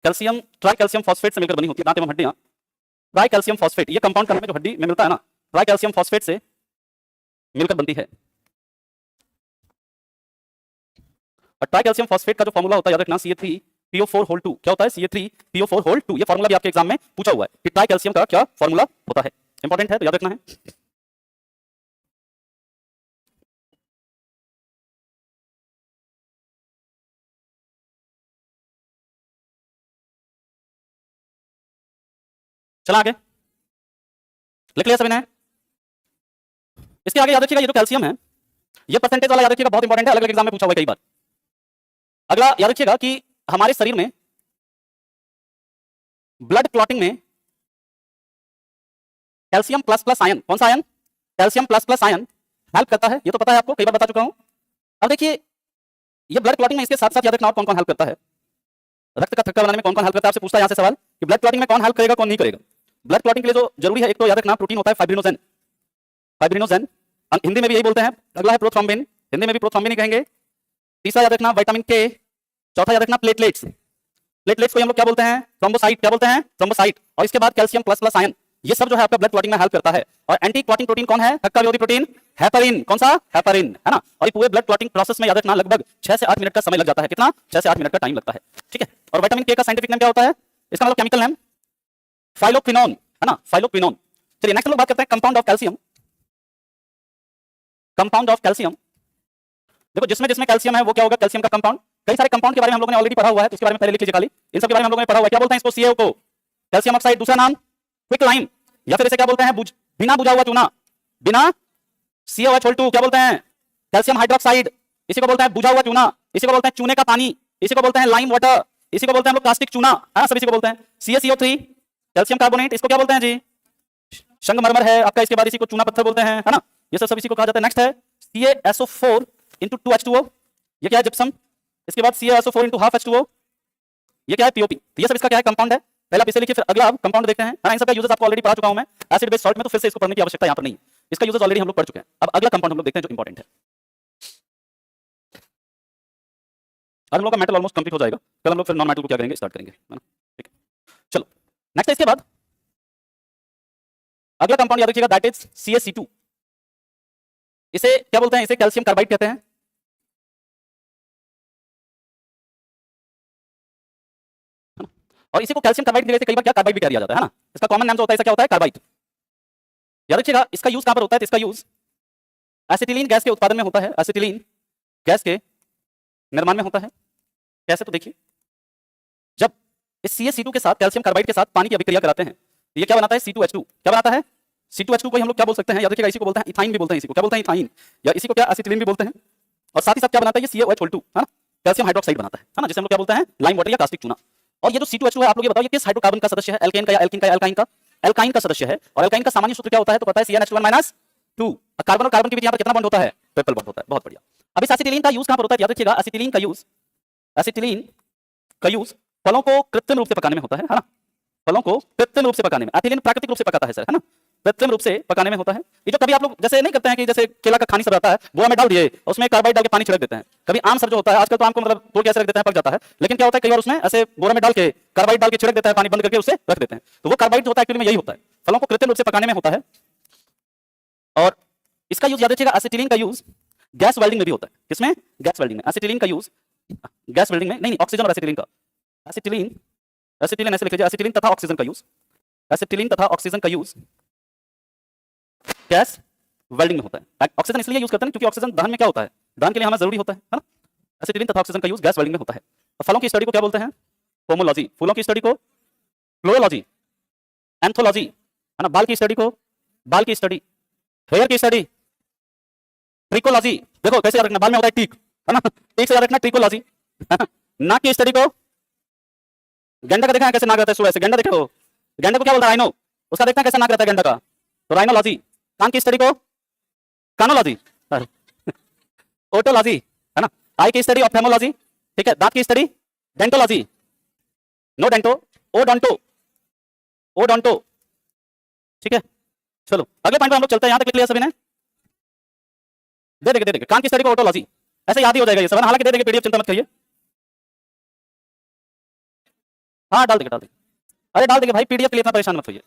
S1: कैल्शियम ट्राई कैल्शियम फॉस्फेट से मिलकर बनी होती है दांत एवं हड्डियां। ट्राई कैल्शियम फॉस्फेट ये कंपाउंड करने में जो हड्डी में मिलता है ना, ट्राई कैल्शियम फॉस्फेट से मिलकर बनती है। और ट्राई कैल्शियम फॉस्फेट का जो फॉर्मूला होता है याद रखना, CA3PO4 होल 2। क्या होता है? CA3PO4 whole 2। ये फॉर्मूला भी आपके एग्जाम में पूछा हुआ है कि ट्राई कैल्शियम का क्या फॉर्मूला होता है, इंपॉर्टेंट है तो याद रखना है। चला आगे, लिख लिया सभी ने? इसके आगे याद रखिएगा ये जो कैल्शियम है, ये परसेंटेज वाला याद रखिएगा, बहुत इंपॉर्टेंट है, अलग अलग एग्जाम में पूछा हुआ है कई बार। अगला याद रखिएगा कि हमारे शरीर में ब्लड क्लॉटिंग में कैल्शियम प्लस प्लस आयन, कौन सा ion? Calcium plus plus ion help करता है, ये तो पता है आपको, कई बार बता चुका हूं। अब देखिए ये ब्लड क्लॉटिंग में इसके साथ साथ याद रखना और कौन कौन हेल्प करता है, रक्त का थक्का बनाने में कौन कौन हेल्प करता है। आपसे पूछता है यहां से सवाल कि ब्लड क्लॉटिंग में कौन हेल्प करेगा कौन नहीं करेगा। ब्लड क्लॉटिंग के लिए जो जरूरी है एक तो याद रखना प्रोटीन होता है फाइब्रिनोजेन, फाइब्रिनोजेन हिंदी में भी यही बोलते हैं। अगला है प्रोथ्रोम्बिन, हिंदी में भी प्रोथ्रोम्बिन ही कहेंगे। तीसरा याद रखना विटामिन के। चौथा याद रखना प्लेटलेट्स, प्लेटलेट्स को हम लोग क्या बोलते हैं? थ्रोम्बोसाइट, क्या बोलते हैं? थ्रोम्बोसाइट। और इसके बाद कैल्शियम प्लस प्लस आयन, ये सब जो है आपका ब्लड क्लॉटिंग में हेल्प करता है। और एंटी क्लॉटिंग प्रोटीन कौन है? थक्का विरोधी प्रोटीन हेपरिन, कौन सा? हेपरिन, है ना। और ये पूरे ब्लड क्लॉटिंग प्रोसेस में याद रखना लगभग 6 से 8 मिनट का समय लग जाता है। कितना? 6 से 8 मिनट का टाइम लगता है, ठीक है। और विटामिन के का साइंटिफिक नेम क्या होता है? इसका मतलब केमिकल नेम फाइलोक्विनोन, है ना, फाइलोक्विनोन। चलिए नेक्स्ट लोग बात करते हैं compound of calcium. Compound of calcium, देखो जिसमें जिसमें कैल्शियम है वो क्या होगा? कैल्शियम का कंपाउंड। कई सारे कंपाउंड के बारे में हम लोगों ने ऑलरेडी पढ़ा हुआ है, तो उसके बारे में पहले लिख लीजिए खाली। इन सब के बारे में हम लोगों ने पढ़ा हुआ है। क्या बोलते हैं इसको? CaO को कैल्शियम ऑक्साइड, दूसरा नाम क्विक लाइम, या फिर इसे क्या बोलते हैं? बिना बुझा हुआ चूना, बिना CaOH2 क्या बोलते हैं? कैल्शियम हाइड्रोक्साइड, इसी को बोलते हैं बुझा हुआ चूना, इसी को बोलते हैं चूने का पानी, इसी को बोलते हैं लाइम वाटर, इसी को बोलते हैं हम लोग प्लास्टिक चूना, है ना, सब इसी को बोलते हैं। CaCO3 कैल्शियम कार्बोनेट, इसको क्या बोलते हैं जी? संगमरमर है आपका, इसके बाद इसी को चूना पत्थर बोलते हैं, है ना, ये सब इसी को कहा जाता है। नेक्स्ट है CaSO4 into 2H2O, ये क्या है? जिप्सम। इसके बाद CaSO4 into half H2O, ये क्या है? POP। तो ये सब इसका क्या है? कंपाउंड है। पहले आप इसे लिखिए, फिर अगला आप कंपाउंड देखते हैं, है ना। इन सब का यूजेस आपको ऑलरेडी पढ़ा चुका हूं मैं एसिड बेस सॉल्ट में, तो फिर से इसको पढ़ने की आवश्यकता यहां पर नहीं है, इसका यूजेस ऑलरेडी हम लोग पढ़ चुके हैं। अब अगला कंपाउंड हम लोग देखते हैं जो इंपॉर्टेंट है। आज हम लोग का मेटल ऑलमोस्ट कंप्लीट हो जाएगा, कल हम लोग फिर नॉन मेटल को क्या करेंगे? स्टार्ट करेंगे, है ना, ठीक है। चलो नेक्स्ट है इसके बाद अगला कंपाउंड याद रखिएगा, दैट इज CaC2। इसे क्या बोलते हैं? इसे कैल्शियम कार्बाइड कहते हैं। और इसी को कैल्शियम कार्बाइड की जगह से कई बार क्या कार्बाइड भी कह दिया जाता है, ना। इसका कॉमन नाम जो होता है, इसका क्या होता है? कार्बाइड। याद रखिएगा इसका यूज कहां पर होता है? तो इसका यूज एसिटिलीन गैस के उत्पादन में होता है, एसिटिलीन गैस के निर्माण में होता है। कैसे? तो देखिए, जब इस CaC2 के साथ कैल्शियम कार्बाइड के साथ पानी की अभिक्रिया कराते हैं तो ये क्या बनाता है? C2H2। क्या बनाता है? C2H2 को हम लोग क्या बोल सकते हैं? याद रखिएगा इसी को बोलते हैं इथाइन भी बोलते हैं, इसी को क्या बोलते हैं? इथाइन, या इसी को क्या? एसिटिलीन भी बोलते हैं। और साथ ही साथ क्या बनाता है? ये CaOH2, है ना, कैल्शियम हाइड्रोक्साइड बनाता है ना, जिसे हम लोग क्या बोलते हैं? लाइम वाटर या कास्टिक चूना। और ये जो C2H2 है, आप लोग ये बताओ ये किस हाइड्रोकार्बन का सदस्य है? एल्केन का या एल्किन का या एल्काइन का? एल्काइन का सदस्य है। और एल्काइन का सामान्य सूत्र क्या होता है? तो पता है CnH2n-2। कार्बन और कार्बन के बीच यहाँ पर कितना बॉन्ड होता है? ट्रिपल बॉन्ड होता है। बहुत बढ़िया। अब इस एसिटिलीन का यूज कहां पर होता है? याद रखिएगा एसिटिलीन का यूज फलों को कृत्रिम रूप से पकाने में होता है ना, फलों को कृत्रिम रूप से पकाने में। एथिलीन प्राकृतिक रूप से पकाता है सर, है ना, कृत्रिम रूप से पकाने में होता है। ये जो कभी आप लोग जैसे नहीं करते हैं कि जैसे केला का खानी सब रहता है, बोरा में डाल दिए, उसमें कार्बाइड डाल के पानी छिड़क देते हैं। कभी आम सब जो होता है, आजकल तो आम को मतलब तोड़ के ऐसे रख देते हैं, पक जाता है, लेकिन क्या होता है कई बार उसमें ऐसे बोरा में डाल के कार्बाइड डाल के छिड़क देता है, पानी बंद करके उसे रख देते हैं। तो वो कार्बाइड जो होता है एक्चुअली में यही होता है, फलों को कृत्रिम रूप से पकाने में होता है। और इसका यूज याद रखिएगा एसिटिलीन का यूज गैस वेल्डिंग में भी होता है। किसमें? गैस वेल्डिंग में। एसिटिलीन का यूज गैस बिल्डिंग में नहीं, ऑक्सीजन और एसिटिलीन का, एसिटिलीन एसिटिलीन ऐसे लिख लीजिए, एसिटिलीन तथा ऑक्सीजन का यूज, एसिटिलीन तथा ऑक्सीजन का यूज गैस वेल्डिंग में होता है। ऑक्सीजन इसलिए यूज करते हैं क्योंकि ऑक्सीजन दहन में क्या होता है, दहन के लिए हमें जरूरी होता है ना। एसिटिलीन तथा ऑक्सीजन का यूज गैस वेल्डिंग में होता है। फलों की स्टडी को क्या बोलते हैं, पोमोलॉजी। फूलों की स्टडी को फ्लोरोलॉजी। एंथोलॉजी है ना, बाल की स्टडी को बाल की स्टडी। हेयर की स्टडी ट्रिकोलॉजी। देखो कैसे याद रखना, बाल में होता है टीक, है ना, टीक से याद रखना ट्रिकोलॉजी। नाक की स्टडी को, गेंडा का देखा है कैसे नाक रहता है, सुबह से गेंडा देखे हो, गेंडे को क्या बोलता है, राइनो, उसका देखना कैसा नाक रहता है गेंडा का, तो राइनोलॉजी। कान की स्टडी को कानोलॉजी, ओटोलॉजी, है ना। आई की स्टडी ऑप्थेमोलॉजी, ठीक है। दांत की स्टडी डेंटोलॉजी, नो डेंटो, ओडोंटो, ओडोंटो, ठीक है। चलो अगले पॉइंट पे हम लोग चलते हैं, यहां तक क्लियर सभी ने, दे देंगे कान की स्टडी को ओटोलॉजी, ऐसे याद ही हो जाएगा ये सब, हालांकि दे देंगे पीडीएफ, चिंता मत करिए। हाँ डाल देंगे, अरे डाल देंगे भाई, पीडीएफ के लिए इतना परेशान मत होइए।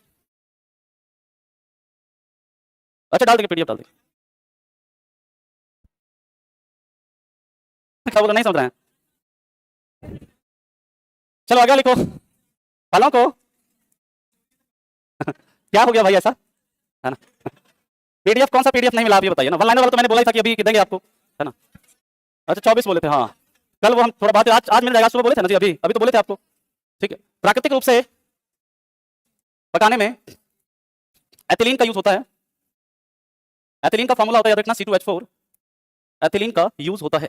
S1: अच्छा डाल देंगे पीडीएफ, डाल देंगे। क्या बोला, नहीं समझ रहे हैं, चलो आगे लिखो। फलों को क्या हो गया भाई ऐसा, है ना। पीडीएफ कौन सा पीडीएफ नहीं मिला आप ये बताइए ना, वन लाइनर वाला तो मैंने बोला ही था कि अभी देंगे आपको, है ना। अच्छा 24 बोले थे, हाँ कल वो हम थोड़ा बात, आज मिल जाएगा, सुबह बोले थे ना जी, अभी अभी तो बोले थे आपको, ठीक है। प्राकृतिक रूप से पकाने में एथिलीन का यूज होता है। एथिलीन का फॉर्मूला होता है, याद रखना, C2H4, एथिलीन का यूज होता है।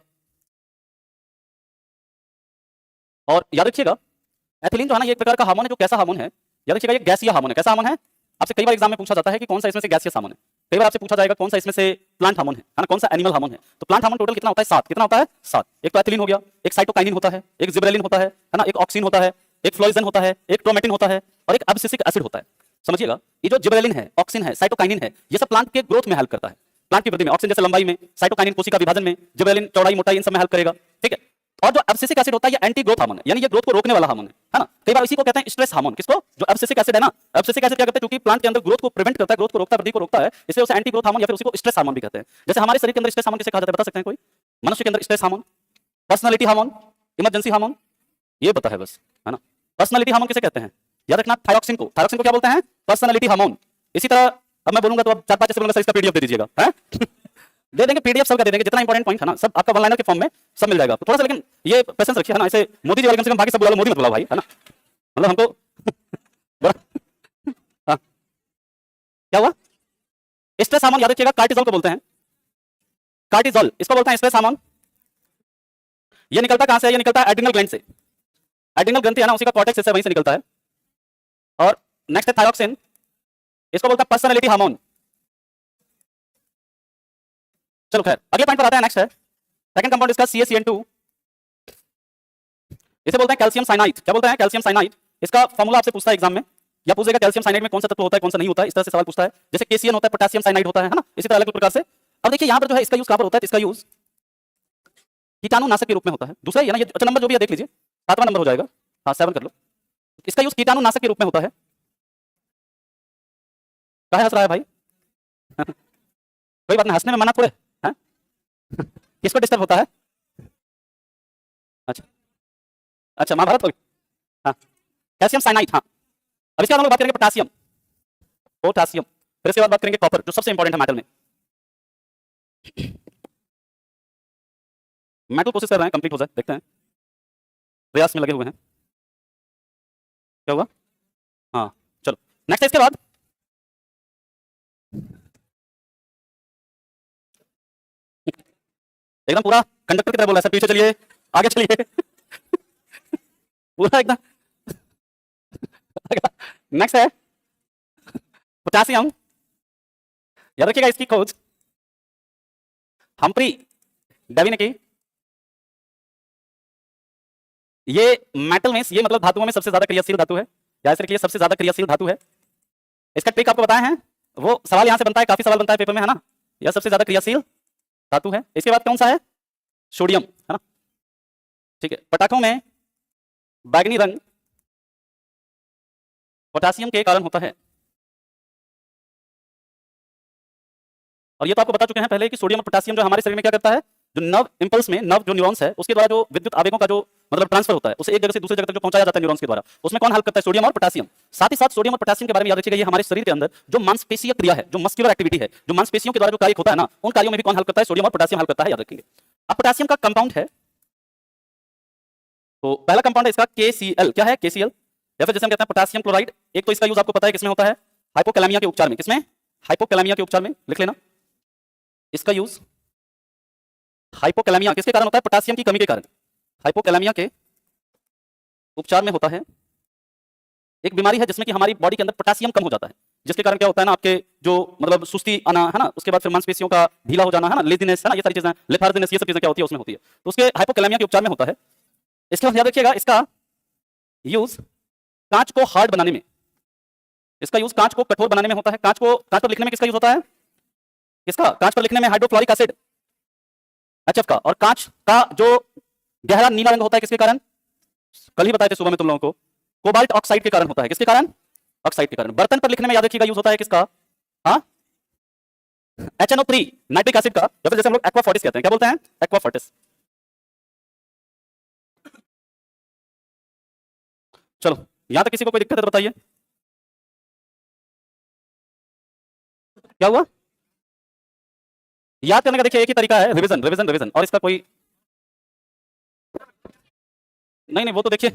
S1: और याद रखिएगा एथिलीन जो है ना, ये एक प्रकार का हार्मोन है, जो कैसा हार्मोन है, याद रखिएगा ये गैसीय हार्मोन है। कैसा हार्मोन है, आपसे कई बार एग्जाम में पूछा जाता है कि कौन सा इसमें से गैसीय हार्मोन है, कई बार आपसे पूछा जाएगा कौन सा इसमें से प्लांट हार्मोन है ना, कौन सा एनिमल हार्मोन है। तो प्लांट हार्मोन टोटल कितना होता है, 7। कितना होता है, 7। एक तो एथिलीन हो गया, एक साइटोकाइनिन होता है, एक जिबरेलिन होता है ना, एक ऑक्सिन होता है, एक फ्लोरिजन होता है, एक क्रोमेटिन होता है, और एक एब्सिसिक एसिड होता है। समझिएगा, ये जो जिबरेलिन है, ऑक्सिन है, साइटोकाइनिन है, ये सब प्लांट के ग्रोथ में हेल्प करता है, प्लांट की वृद्धि में। ऑक्सिन जैसे लंबाई में, साइटोकाइनिन कोशिका विभाजन में, जिबरेलिन चौड़ाई मोटाई, इन सब में हेल्प करेगा, ठीक है। और जो एब्सिसिक एसिड होता है, ये एंटी ग्रोथ हार्मोन है, यानी ये ग्रोथ को रोकने वाला हार्मोन है ना। कई बार इसी को कहते हैं स्ट्रेस हार्मोन, किसको, जो एब्सिसिक एसिड है ना। एब्सिसिक एसिड क्या करता है, क्योंकि प्लांट के अंदर ग्रोथ को प्रिवेंट करता है, ग्रोथ को रोकता है, वृद्धि को रोकता है, इसलिए उसे एंटी ग्रोथ हार्मोन या फिर उसी को स्ट्रेस हार्मोन भी कहते हैं। जैसे हमारे शरीर के अंदर स्ट्रेस हार्मोन किसे कहा जाता है, बता सकते हैं कोई, मनुष्य के अंदर stress hormone, personality hormone, emergency hormone, ये पता है बस, है ना। पर्सनालिटी हार्मोन किसे कहते हैं, याद रखना, थायरॉक्सिन को। थायरॉक्सिन को क्या बोलते हैं, पर्सनालिटी हार्मोन। इसी तरह अब मैं बोलूंगा तो अब 4-5 ऐसे बोलूंगा, सर इसका पीडीएफ दे दीजिएगा, है दे देंगे पीडीएफ सबका, दे देंगे, जितना इंपॉर्टेंट पॉइंट है ना सब आपका वन लाइनर के फॉर्म में सब मिल जाएगा। तो थोड़ा सा लेकिन ये पेशेंस रखिए, है ना। ऐसे मोदी जी वाले कम से कम बाकी सब बुला लो, मोदी मत बुलाओ भाई, है ना, मतलब हमको बड़ा हाँ। क्या हुआ, स्ट्रेस हार्मोन याद रखिएगा, कार्टिसोल को बोलते हैं, कार्टिसोल इसको बोलते हैं स्ट्रेस हार्मोन। ये निकलता कहां से है, ये निकलता है एड्रिनल ग्लैंड से, एड्रिनल ग्रंथि है ना, उसी का कॉर्टेक्स हिस्सा वहीं से निकलता है। और नेक्स्ट है थायरॉक्सिन, इसको बोलता है पर्सनालिटी हार्मोन। चलो खैर अगले पॉइंट पर आते हैं, नेक्स्ट है सेकंड कंपाउंड इसका CaCN2, इसे बोलते हैं कैल्शियम साइनाइड। क्या बोलते हैं, कैल्शियम साइनाइड। इसका फॉर्मूला आपसे पूछता है एग्जाम में, या पूछेगा कैल्शियम साइनाइड में कौन सा तत्व होता है, कौन सा नहीं होता है, इस तरह से सवाल पूछता है। जैसे KCN होता है, पोटेशियम साइनाइड होता है ना, इसी तरह अलग अलग प्रकार से। अब देखिए यहाँ पर जो है इसका यूज कहां पर होता है, इसका यूज कीटाणुनाशक के रूप में होता है। दूसरा है ना, ये अच्छा नंबर जो भी है देख लीजिए, 7वां नंबर हो जाएगा, हाँ 7 कर लो। इसका यूज कीटाणुनाशक के रूप में होता है। क्या हंस रहा है भाई कोई बात नहीं, हंसने में मना थोड़े हैं किसको डिस्टर्ब होता है, अच्छा अच्छा महाभारत हो गई, हाँ कैल्शियम साइनाइड, हाँ। अब इसके बाद हम लोग बात करेंगे पोटासियम, पोटासियम, फिर इसके बाद बात करेंगे कॉपर, जो सबसे इंपॉर्टेंट है मेटल में। मेटल कोशिश कर रहे हैं कंप्लीट हो जाए, देखते हैं, प्रयास में लगे हुए हैं। क्या हुआ, हाँ चलो नेक्स्ट है इसके बाद एकदम पूरा कंडक्टर की तरह बोला, सर पीछे चलिए, आगे चलिए पूरा एकदम नेक्स्ट है पोटेशियम। याद रखिएगा इसकी खोज हम्फ्री डेवी ने की। ये मेटल में, ये मतलब धातुओं में सबसे ज्यादा क्रियाशील धातु है, या ऐसे लिखिए सबसे ज्यादा क्रियाशील धातु है। इसका ट्रिक आपको बताए हैं, वो सवाल यहां से बनता है, काफी सवाल बनता है पेपर में, है ना। यह सबसे ज्यादा क्रियाशील धातु है। इसके बाद कौन सा है, सोडियम, है ना, ठीक है। पटाखों में बैगनी रंग पोटेशियम के कारण होता है। और ये तो आपको बता चुके हैं पहले कि सोडियम और पोटेशियम जो हमारे शरीर में क्या करता है, जो नर्व इंपल्स में नर्व जो न्यूरॉन्स है उसके द्वारा जो विद्युत आवेगों का जो मतलब ट्रांसफर होता है उसे एक जगह से दूसरी जगह तक जो पहुंचाया जाता है न्यूरॉन्स के द्वारा, उसमें कौन हेल्प करता है? सोडियम और पोटेशियम। साथ ही साथ सोडियम और पोटेशियम के बारे में याद रखिएगा, ये हमारे शरीर के अंदर जो मांसपेशीय क्रिया है, जो मस्कुलर एक्टिविटी है, जो मांसपेशियों के द्वारा जो कार्य होता है ना, उन कार्यों में भी कौन हेल्प करता है? सोडियम और पोटेशियम हेल्प करता है, याद रखिएगा। अब पोटेशियम का कंपाउंड है, तो पहला कंपाउंड है इसका KCl। क्या है? KCl, या फिर जैसे हम कहते हैं पोटेशियम क्लोराइड। एक तो इसका यूज आपको पता है किसमें होता है? हाइपोकैलेमिया के उपचार में। किसमें? हाइपोकैलेमिया के उपचार में, लिख लेना। इसका यूज हाइपोकैलेमिया किसके कारण होता है? पोटेशियम की कमी के कारण। हाइपोकैलेमिया के उपचार में होता है। एक बीमारी है जिसमें कि हमारी बॉडी के अंदर पोटेशियम कम हो जाता है, जिसके कारण क्या होता है ना, आपके जो मतलब सुस्ती आना है ना, उसके बाद फिर मांसपेशियों का ढीला हो जाना है ना, लेजीनेस है ना, ये सारी चीजें, लेथार्जीनेस, ये सब चीजें क्या होती है उसमें होती है। तो उसके हाइपोकैलेमिया के उपचार में होता है। इसके बाद याद रखिएगा इसका यूज कांच को हार्ड बनाने में, इसका यूज कांच को कठोर बनाने में होता है। कांच पर लिखने में किसका यूज होता है? किसका? कांच पर लिखने में हाइड्रोक्लोरिक एसिड, HF का। और कांच का जो गहरा नीला रंग होता है किसके कारण? कल ही बताए थे सुबह में तुम लोगों को, कोबाल्ट ऑक्साइड के कारण होता है। किसके कारण? ऑक्साइड के कारण। बर्तन पर लिखने में याद रखिएगा यूज होता है किसका? हाँ, HNO3 नाइट्रिक एसिड का, या फिर जैसे हम लोग एक्वा फोर्टिस कहते हैं। क्या बोलते हैं? Aqua Fortis. चलो, यहां तक किसी को कोई दिक्कत है तो बताइए। क्या हुआ? याद करने का देखिए एक ही तरीका है, रिवीजन रिवीजन रिवीजन। और इसका कोई नहीं नहीं, वो तो देखिए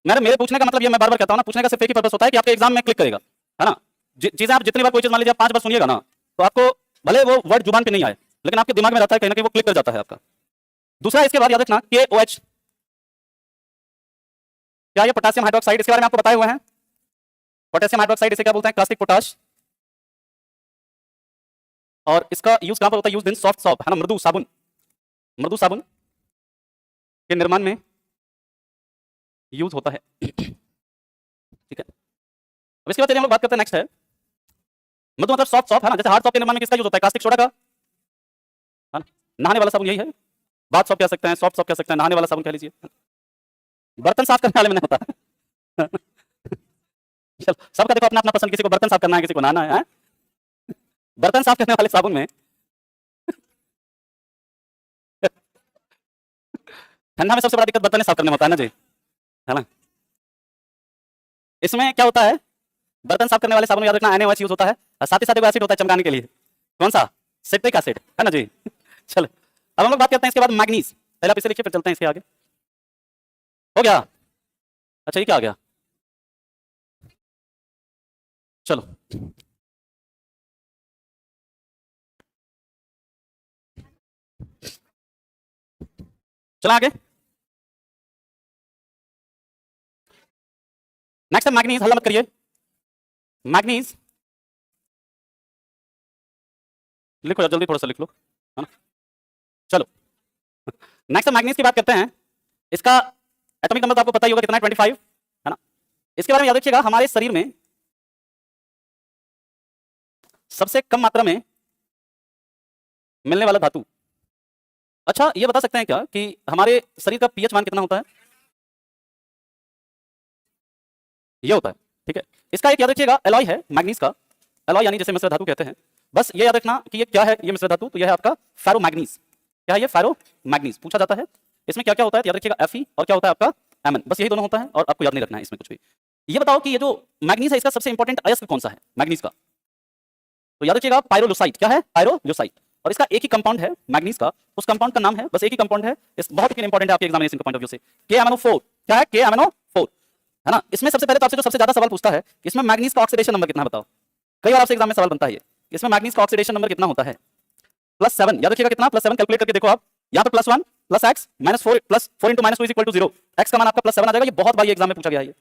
S1: मेरे पूछने का मतलब ये, मैं बार बार कहता हूं ना, पूछने का सिर्फ एक ही पर्पस होता है कि आपके एग्जाम में क्लिक करेगा, है ना। चीजें आप जितनी बार कोई चीज मान लीजिए आप 5 बार सुनिएगा ना, तो आपको भले वो वर्ड जुबान पे नहीं आए, लेकिन आपके दिमाग में रहता है, कहीं ना कहीं वो क्लिक कर जाता है आपका। दूसरा इसके बाद याद रखना KOH, क्या ये पोटेशियम हाइड्रोक्साइड, इसके बारे में आपको बताए हुए हैं। पोटेशियम हाइड्रोक्साइड इसे क्या बोलते हैं? Caustic potash. और इसका यूज कहां पर होता है? यूज इन सॉफ्ट सॉप, है ना, मृदु साबुन। मृदु साबुन के निर्माण में यूज होता है। ठीक है, अब इसके बाद चलिए हम लोग बात करते हैं, नेक्स्ट है मृदु मतलब सॉफ्ट सॉप, है ना। जैसे हार्ड सॉप के निर्माण में किसका यूज होता है? कास्टिक सोडा का, है ना। नहाने वाला साबुन यही है, बाथ सॉप कह सकते हैं, सॉफ्ट सॉप कह सकते हैं, नहाने वाला साबुन कह लीजिए। बर्तन साफ करने वाले में नहीं होता चल, सबका देखो अपना अपना पसंद, किसी को बर्तन साफ करना है, किसी को नहाना है। बर्तन साफ करने वाले साबुन में ठंडा में सबसे बड़ा दिक्कत बर्तन साफ करने में होता है ना जी, है ना। इसमें क्या होता है? बर्तन साफ करने वाले साबुन में याद रखना NaOH यूज होता है, और साथ ही साथ एक एसिड होता है चमकाने के लिए। कौन सा? सिट्रिक एसिड, है ना जी। चलो, अब हम लोग बात करते हैं इसके बाद मैग्नीज। पहले आप इसे लिखिए, फिर चलते हैं इसके आगे। हो गया? अच्छा, ये क्या आ गया? चलो, चलो आगे। नेक्स्ट है मैग्नीज, हल्ला मत करिए। मैग्नीज लिखो यार, जल्दी थोड़ा सा लिख लो, है ना। चलो, नेक्स्ट मैग्नीज की बात करते हैं। इसका एटॉमिक नंबर तो आपको पता ही होगा कितना है? 25, है ना। इसके बारे में याद रखिएगा, हमारे शरीर में सबसे कम मात्रा में मिलने वाला धातु। अच्छा, ये बता सकते हैं क्या कि हमारे शरीर का पीएच मान कितना होता है? ये होता है, ठीक है। इसका एक याद रखिएगा एलॉय है मैग्नीज का, एलॉय यानी जैसे मिश्र धातु कहते हैं। बस ये याद रखना कि ये क्या है, ये मिश्र धातु, तो ये है आपका फेरोमैग्नीज। क्या है ये? फेरोमैग्नीज पूछा जाता है। इसमें क्या क्या होता है याद रखिएगा, Fe, और क्या होता है आपका Mn, बस यही दोनों होता है, और आपको याद नहीं रखना है इसमें कुछ भी। ये बताओ कि ये जो मैग्नीज है इसका सबसे इंपॉर्टेंट अयस्क कौन सा है मैग्नीज का? तो याद रखिएगा पायरोलुसाइट। क्या है? पायरोलुसाइट। और इसका एक ही कंपाउंड है मैग्नीज का, उस कंपाउंड का नाम है, बस एक ही कंपाउंड है, इस बहुत ही इंपॉर्टेंट है आपके एग्जामिनेशन के पॉइंट ऑफ व्यू से, KMnO4। क्या है? KMnO4, है ना। इसमें सबसे पहले तो आपसे जो सबसे ज्यादा सवाल पूछता है, इसमें मैग्नीज का ऑक्सीडेशन नंबर कितना है बताओ। कई बार आपसे एग्जाम में सवाल बनता है ये, इसमें मैग्नीज का ऑक्सीडेशन नंबर कितना होता है? +7। याद रखिएगा कितना? +7, कैलकुलेट करके देखो आप, यहाँ पे +1 + x -4 +4 × -2 = 0। x का मान आपका +7 आ जाएगा। ये बहुत बार ये एग्जाम में पूछा गया है।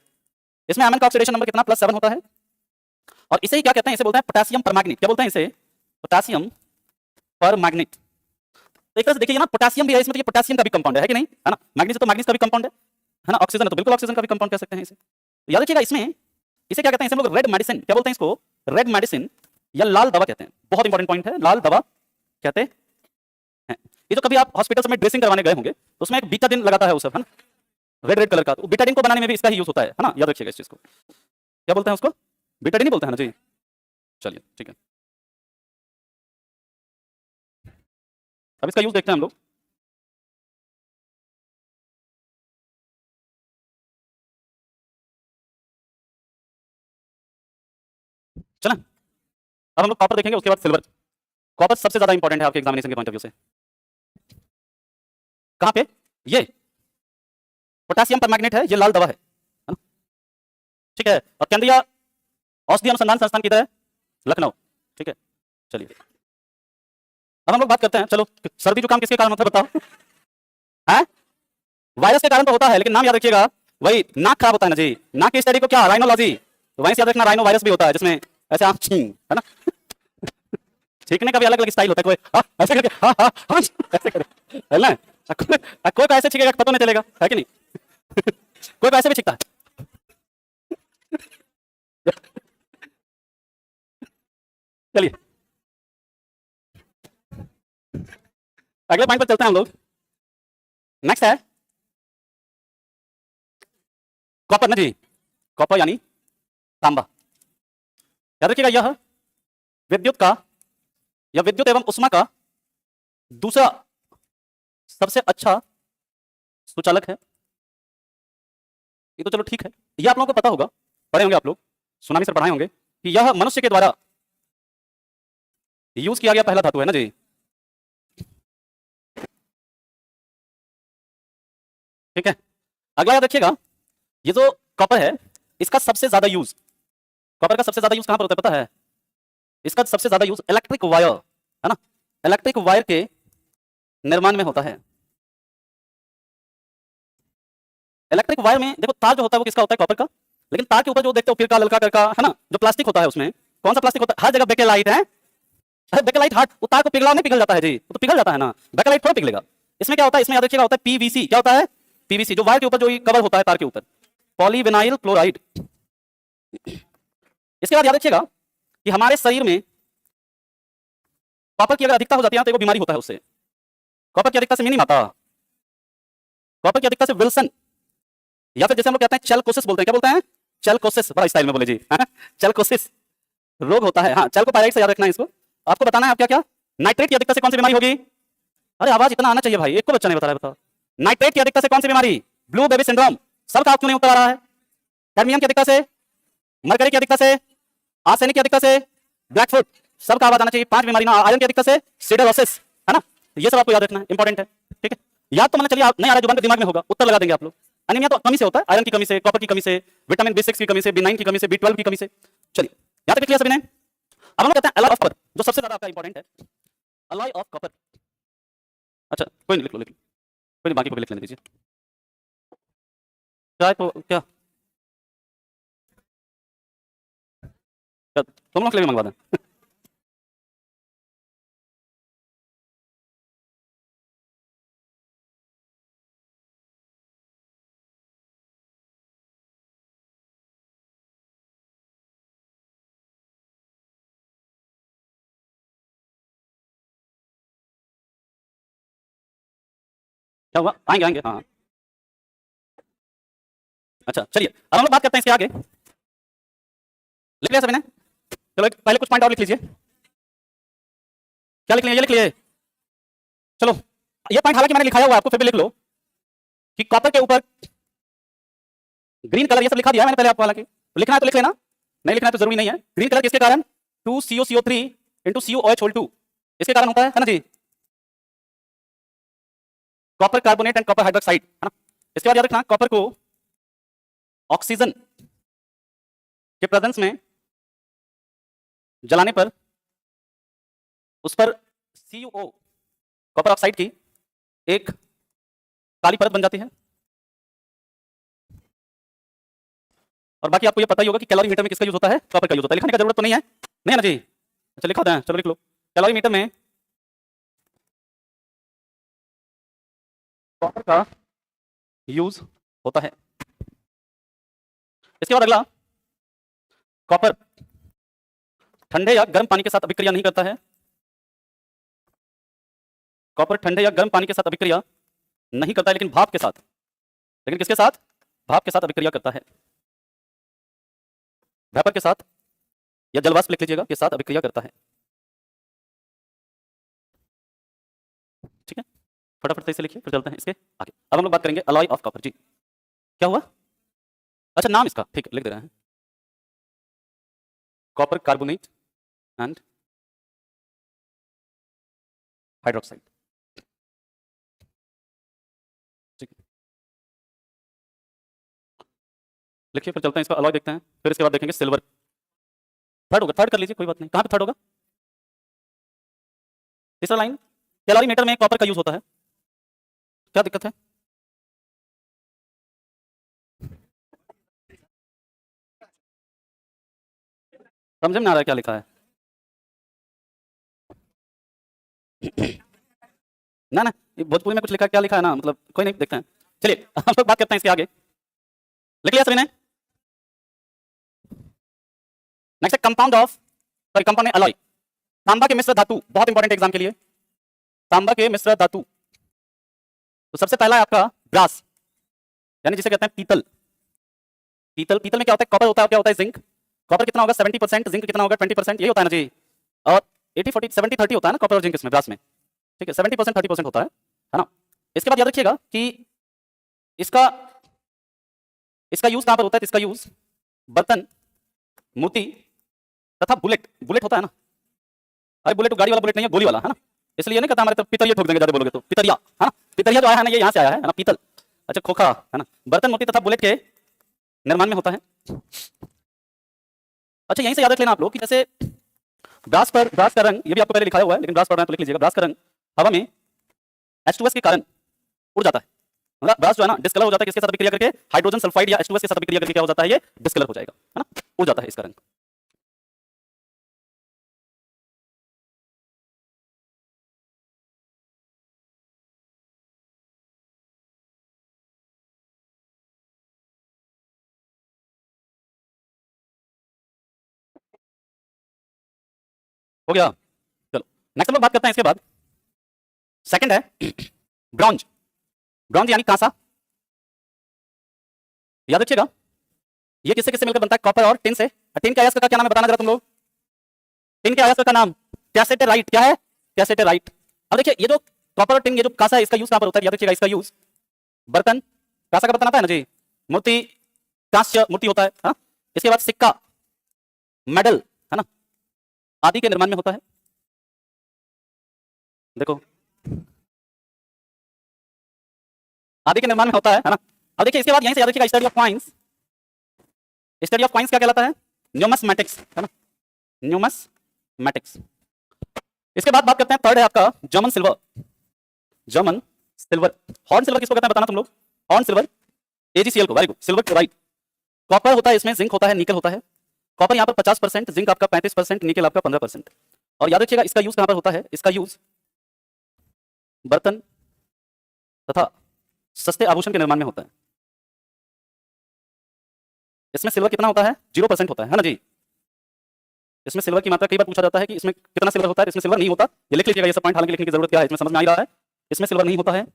S1: इसमें Mn का ऑक्सीडेशन नंबर कितना? +7 होता है। और इसे ही क्या कहते हैं? इसे बोलते हैं पोटेशियम परमैंगनीट। क्या बोलते हैं इसे? पोटेशियम परमैंगनीट। तो एक तरह से देखिए ना, पोटेशियम भी है इसमें, तो ये पोटेशियम का भी कंपाउंड है कि नहीं, है ना। मैग्नीज तो मैग्नीज का भी कंपाउंड है ना। ऑक्सीजन है तो बिल्कुल ऑक्सीजन का भी कंपाउंड कह सकते हैं इसे। तो याद रखिएगा इसमें, इसे क्या कहते हैं? इसे हम लोग रेड मेडिसिन, क्या बोलते हैं इसको? रेड मेडिसिन या लाल दवा कहते हैं। बहुत इंपॉर्टेंट पॉइंट है, लाल दवा कहते हैं। ये जो कभी आप हॉस्पिटल में ड्रेसिंग करवाने गए होंगे तो उसमें एक बीटाडिन लगाता है, वो सब, है ना, रेड रेड कलर का। तो बीटाडिन को बनाने में भी इसका ही यूज होता है ना। याद रखिएगा इस चीज को। क्या बोलते हैं उसको? बीटाडिन ही बोलते हैं ना जी। चलिए, ठीक है, अब इसका यूज देखते हैं हम लोग। अब हम लोग कॉपर देखेंगे, उसके बाद सिल्वर। कॉपर सबसे ज्यादा इंपॉर्टेंट है आपके एग्जामिनेशन के पॉइंट ऑफ व्यू से। कहां पे? ये पोटेशियम परमैंगनेट है, ये लाल दवा है ना? ठीक है। और केंद्रीय औषधि अनुसंधान संस्थान किधर है? लखनऊ। ठीक है, चलिए अब हम लोग बात करते हैं। चलो, सर्दी जुकाम किसके कारण होता है बताओ? है वायरस के कारण तो होता है, लेकिन नाम याद रखिएगा, वही नाक खराब होता है ना जी, नाक की स्टडी को क्या, राइनोलॉजी, तो वहीं से याद रखना राइनो वायरस भी होता है, जिसमें ऐसे आंख छीन, है ना? छींकने का भी अलग अलग स्टाइल होता है, कोई ऐसे करके ऐसे करे, है ना? कोई को ऐसे छींकेगा पता नहीं चलेगा, है कि नहीं? कोई को ऐसे भी छींकता है। चलिए अगले पॉइंट पर चलते हैं हम लोग। नेक्स्ट है कॉपर ना जी, कॉपर यानी तांबा। याद रखिएगा, यह विद्युत का या विद्युत एवं उष्मा का दूसरा सबसे अच्छा सुचालक है। ये तो चलो ठीक है, ये आप लोगों को पता होगा, पढ़े होंगे आप लोग, सुना भी सर पढ़ाए होंगे कि यह मनुष्य के द्वारा यूज किया गया पहला धातु है ना जी। ठीक है, अगला याद रखिएगा, ये जो कॉपर है इसका सबसे ज्यादा यूज, कॉपर का सबसे ज्यादा यूज कहां पर होता है पता है? इसका सबसे ज्यादा यूज इलेक्ट्रिक वायर, है ना? इलेक्ट्रिक वायर के निर्माण में होता है। इलेक्ट्रिक वायर में देखो, तार जो होता है वो किसका होता है? कॉपर का। लेकिन तार के ऊपर जो देखते हो फिरका ललका करका, है ना, जो प्लास्टिक होता है उसमें कौन सा प्लास्टिक होता है? हर जगह बेकेलाइट है। अरे बेकेलाइट हार्ड, वो तार को पिघला नहीं, पिघल जाता है जी, वो तो पिघल जाता है ना, बेकेलाइट थोड़ा पिघलेगा। इसमें क्या होता है? इसमें याद रखिएगा होता है पीवीसी। क्या होता है? पीवीसी, जो वायर के ऊपर जो कवर होता है तार के ऊपर, पॉलीविनाइल क्लोराइड। इसके बाद याद रखिएगा कि हमारे शरीर में कॉपर की अगर अधिकता हो जाती है तो एक बीमारी होता है उससे। कॉपर की अधिकता से मिनी माता, कॉपर की अधिकता से विल्सन, या फिर जैसे हम लोग कहते हैं चेलकोसिस बोलते हैं। क्या बोलते हैं? चेलकोसिस, बड़ा स्टाइल में बोले जी, चेलकोसिस रोग होता है। हाँ, चेलकोपाइराइड से याद रखना है इसको। आपको बताना है आप क्या क्या। नाइट्रेट की अधिकता से कौन सी बीमारी होगी? अरे आवाज इतना आना चाहिए भाई, एक को बच्चा नहीं बता रहा है, बताओ। नाइट्रेट की अधिकता से कौन सी बीमारी? Blue baby syndrome. सबका क्यों नहीं उत्तर आ रहा है? कैडमियम की अधिकता से, मरकरी की अधिकता से, आर्सेनिक की अधिकता से, ब्लैकफुट, सबका आवाज आना चाहिए। 5 बीमारी ना, आयरन की अधिकता से सिडरोसिस, है ना? ये सब आपको याद रखना है, इंपॉर्टेंट है। ठीक है, याद तो मैंने चलिए नहीं आ रहा, जुबान पे दिमाग में होगा, उत्तर लगा देंगे आप लोग। अनीमिया तो कमी से होता है, आयरन की कमी से, कॉपर की कमी से, विटामिन B6 की कमी से, B9 की कमी से, B12 की कमी से। चलिए याद रख लिया सभी ने। अब हम लोग कहते हैं अलॉय ऑफ कॉपर, जो सबसे ज्यादा आपका इंपॉर्टेंट है, अलॉय ऑफ कॉपर। अच्छा कोई नहीं, लिख लो लिख लो, कोई नहीं, बाकी को भी लिख लेने दीजिए। क्या है तो क्या तुम लोग के लिए भी मंगवा दें? क्या हुआ? आएंगे आएंगे, हाँ। अच्छा चलिए अब हम लोग बात करते हैं इसके आगे। लिख लिया सभी ने? चलो पहले कुछ पॉइंट और लिख लीजिए। क्या लिख लिए? ये लिख लिए। चलो ये पॉइंट हालांकि मैंने लिखाया हुआ, आपको फिर भी लिख लो कि कॉपर के ऊपर ग्रीन कलर, ये सब लिखा दिया है मैंने पहले आपको, हालांकि लिखना है तो लिख लेना, नहीं लिखना है तो जरूरी नहीं है। ग्रीन कलर किसके कारण? 2COCO3 इंटू CuOH2, इसके कारण होता है ना जी, copper carbonate and copper hydroxide, है ना? इसके बाद याद रखना, कॉपर को ऑक्सीजन के प्रेजेंस में जलाने पर उस पर CuO, कॉपर ऑक्साइड की एक काली परत बन जाती है। और बाकी आपको ये पता ही होगा कि कैलोरीमीटर में किसका यूज होता है? कॉपर का यूज होता है। लिखने का जरूरत तो नहीं है, नहीं है ना जी? अच्छा लिखा दें, चलो लिख लो। कैलोरीमीटर में कॉपर का यूज होता है। इसके बाद अगला, कॉपर ठंडे या गर्म पानी के साथ अभिक्रिया नहीं करता है। कॉपर ठंडे या गर्म पानी के साथ अभिक्रिया नहीं करता है, लेकिन भाप के साथ, लेकिन किसके साथ? भाप के साथ अभिक्रिया करता है। वेपर के साथ या जलवाष्प लिख लीजिएगा, के साथ अभिक्रिया करता है। ठीक है, फटाफट से इसे लिखिए, फिर चलते हैं इसके आगे। अब हम लोग बात करेंगे अलॉय ऑफ कॉपर। जी क्या हुआ? अच्छा नाम इसका, ठीक है लिख दे रहे हैं, कॉपर कार्बोनेट एंड हाइड्रोक्साइड। ठीक है, लिखिए, फिर चलते हैं इसका अलॉय देखते हैं, फिर इसके बाद देखेंगे सिल्वर। थर्ड होगा, थर्ड कर लीजिए, कोई बात नहीं। कहाँ पे थर्ड होगा? तीसरा लाइन, कैलोरीमीटर में कॉपर का यूज होता है, क्या दिक्कत है? समझ में आ रहा है क्या लिखा है? ना ना, ये भोजपुरी में कुछ लिखा है, क्या लिखा है ना, मतलब कोई नहीं, देखते हैं। चलिए हम लोग बात करते हैं इसके आगे। लिख लिया सभी ने? Next compound of, sorry compound में अलॉय, तांबा के मिश्र धातु, बहुत इंपॉर्टेंट एग्जाम के लिए। तांबा के मिश्र धातु, तो सबसे पहला है आपका ब्रास, यानी जिसे कहते हैं पीतल। पीतल, पीतल में क्या होता है? कॉपर होता है, क्या होता है? जिंक। कॉपर कितना होगा? 70%, जिंक कितना होगा? 20%, यही होता है ना जी। और 80 40 70 30 होता है ना कॉपर और जिंक इसमें, ब्रास में। ठीक है, 70% 30% होता है ना। इसके बाद याद रखिएगा कि इसका इसका यूज कहां पर होता है? इसका यूज बर्तन, मोती तथा बुलेट। बुलेट होता है ना, अरे बुलेट तो गाड़ी वाला बुलेट नहीं है, गोली वाला, है ना। इसलिए नहीं कहता हमारे तो पितरिया ठोक देंगे ज्यादा बोलोगे तो, पितरिया, है ना। पितरिया जो आया है ना, ये यहाँ से आया है ना, पीतल। अच्छा, खोखा, है ना। बर्तन, मोती तथा बुलेट के निर्माण में होता है। अच्छा, यहीं से याद रख लेना आप लोग कि जैसे ब्रास का रंग, ये भी आपको पहले लिखा हुआ है, लेकिन ब्रास पढ़ रहे हैं तो लिख लीजिएगा। ब्रास का रंग हवा में H2S के कारण उड़ जाता है। मतलब ब्रास जो है ना, डिस्कलर हो जाता है, किसके साथ अभिक्रिया करके? हाइड्रोजन सल्फाइड या H2S के साथ अभिक्रिया करके क्या हो जाता है? ये डिस्कलर हो जाएगा, है ना, उड़ जाता है इसका रंग। हो गया? चलो नेक्स्ट हम लोग बात करते हैं इसके बाद। सेकंड है ब्रॉन्ज। ब्रॉन्ज यानी कांसा। याद रखिएगा, ये किससे किससे मिलकर बनता है? कॉपर और टिन से। टिन के अयस्क का क्या नाम है, बताना जरा तुम लोग। टिन के अयस्क का नाम कैसेटेराइट। क्या है? कैसेटेराइट। अब देखिए, ये जो कॉपर और टिन, ये जो कांसा है, इसका यूज कहां पर होता है? याद रखिएगा, इसका यूज बर्तन, कांसा का बर्तन आता है ना जी, मूर्ति, कांस्य मूर्ति होता है, हाँ? इसके बाद सिक्का, मेडल, है ना, आदि के निर्माण में होता है। देखो, आदि के निर्माण में होता है ना। अब देखिए, इसके बाद यहीं से याद रखिएगा, study of coins. Study of coins क्या कहलाता है? न्यूमस्मैटिक्स, है ना, न्यूमस्मैटिक्स। इसके बाद बात करते हैं, थर्ड है आपका German silver. German silver, horn silver किसको कहते हैं, बताना तुम लोग। हॉर्न सिल्वर, AgCl को, very good, silver chloride. Copper होता है इसमें, जिंक होता है, निकल होता है। कॉपर यहाँ पर 50%, जिंक आपका 35%, निकल आपका 15%। और याद रखिएगा, इसका यूज कहां पर होता है? इसका यूज बर्तन तथा सस्ते आभूषण के निर्माण में होता है। इसमें सिल्वर कितना होता है? 0% होता है ना जी। इसमें सिल्वर की मात्रा कई बार पूछा जाता है कि इसमें कितना सिल्वर होता है, इसमें सिल्वर नहीं होता। ये लिख लीजिएगा, ये सब पॉइंट हालांकि लिखने की जरूरत क्या है, इसमें समझ में आ ही रहा है। इसमें सिल्वर नहीं होता है,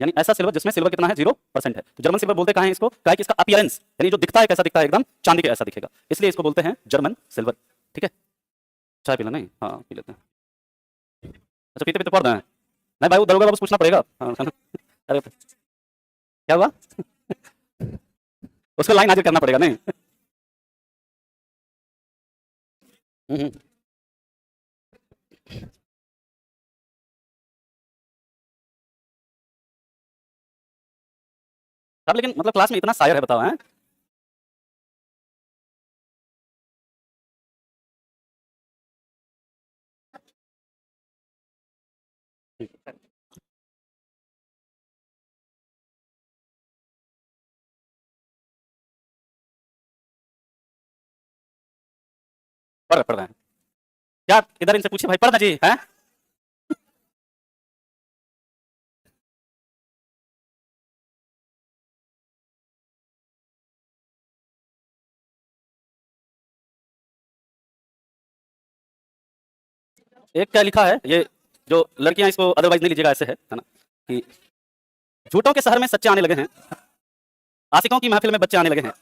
S1: यानी ऐसा सिल्वर जिसमें सिल्वर कितना है? 0% है। तो जर्मन सिल्वर बोलते कहां है इसको? क्या है कि इसका अपीयरेंस, यानी जो दिखता है कैसा दिखता है? एकदम चांदी के ऐसा दिखेगा, इसलिए इसको बोलते हैं जर्मन सिल्वर। ठीक है, चाय पी लो? नहीं, हाँ पी लेते हैं। अच्छा, पीते पीते पढ़ रहे हैं? नहीं भाई, वो दरोगा वापस पूछना पड़ेगा। हाँ, अरे क्या हुआ? उसको लाइन हाजिर करना पड़ेगा, नहीं? हम्म। अब लेकिन मतलब क्लास में इतना शायर है, बताओ हैं? पढ़ रहे हैं क्या? इधर इनसे पूछिए भाई, पढ़ना जी है। एक क्या लिखा है, ये जो लड़कियां, इसको अदरवाइज नहीं लीजिएगा, ऐसे है ना, कि झूठों के शहर में सच्चे आने लगे हैं, आशिकों की महफिल में बच्चे आने लगे हैं।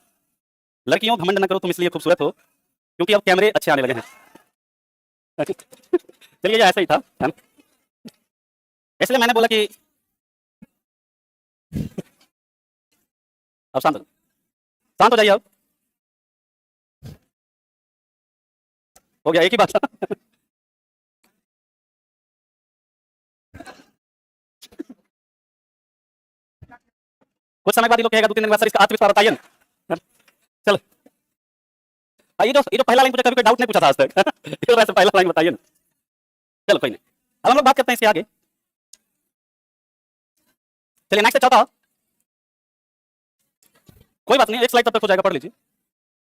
S1: लड़कियों, घमंड न करो तुम इसलिए खूबसूरत हो, क्योंकि अब कैमरे अच्छे आने लगे हैं। चलिए, ये ऐसा ही था, है ना? इसलिए मैंने बोला कि अब शांत हो जाइए अब। हो गया, एक ही बात था। कुछ समय बाद ये लोग कहेगा 2-3 दिन बाद सर इसका आत्मविश्वास बताइए ना। चलो ये जो पहला लाइन पूछा, कभी कोई डाउट नहीं पूछा था आज तक। ये वैसे पहला लाइन बताइए ना। चलो कोई नहीं, अब हम लोग बात करते हैं इसके आगे। चलिए नेक्स्ट चौथा, कोई बात नहीं, एक स्लाइड तब तक हो जाएगा, पढ़ लीजिए।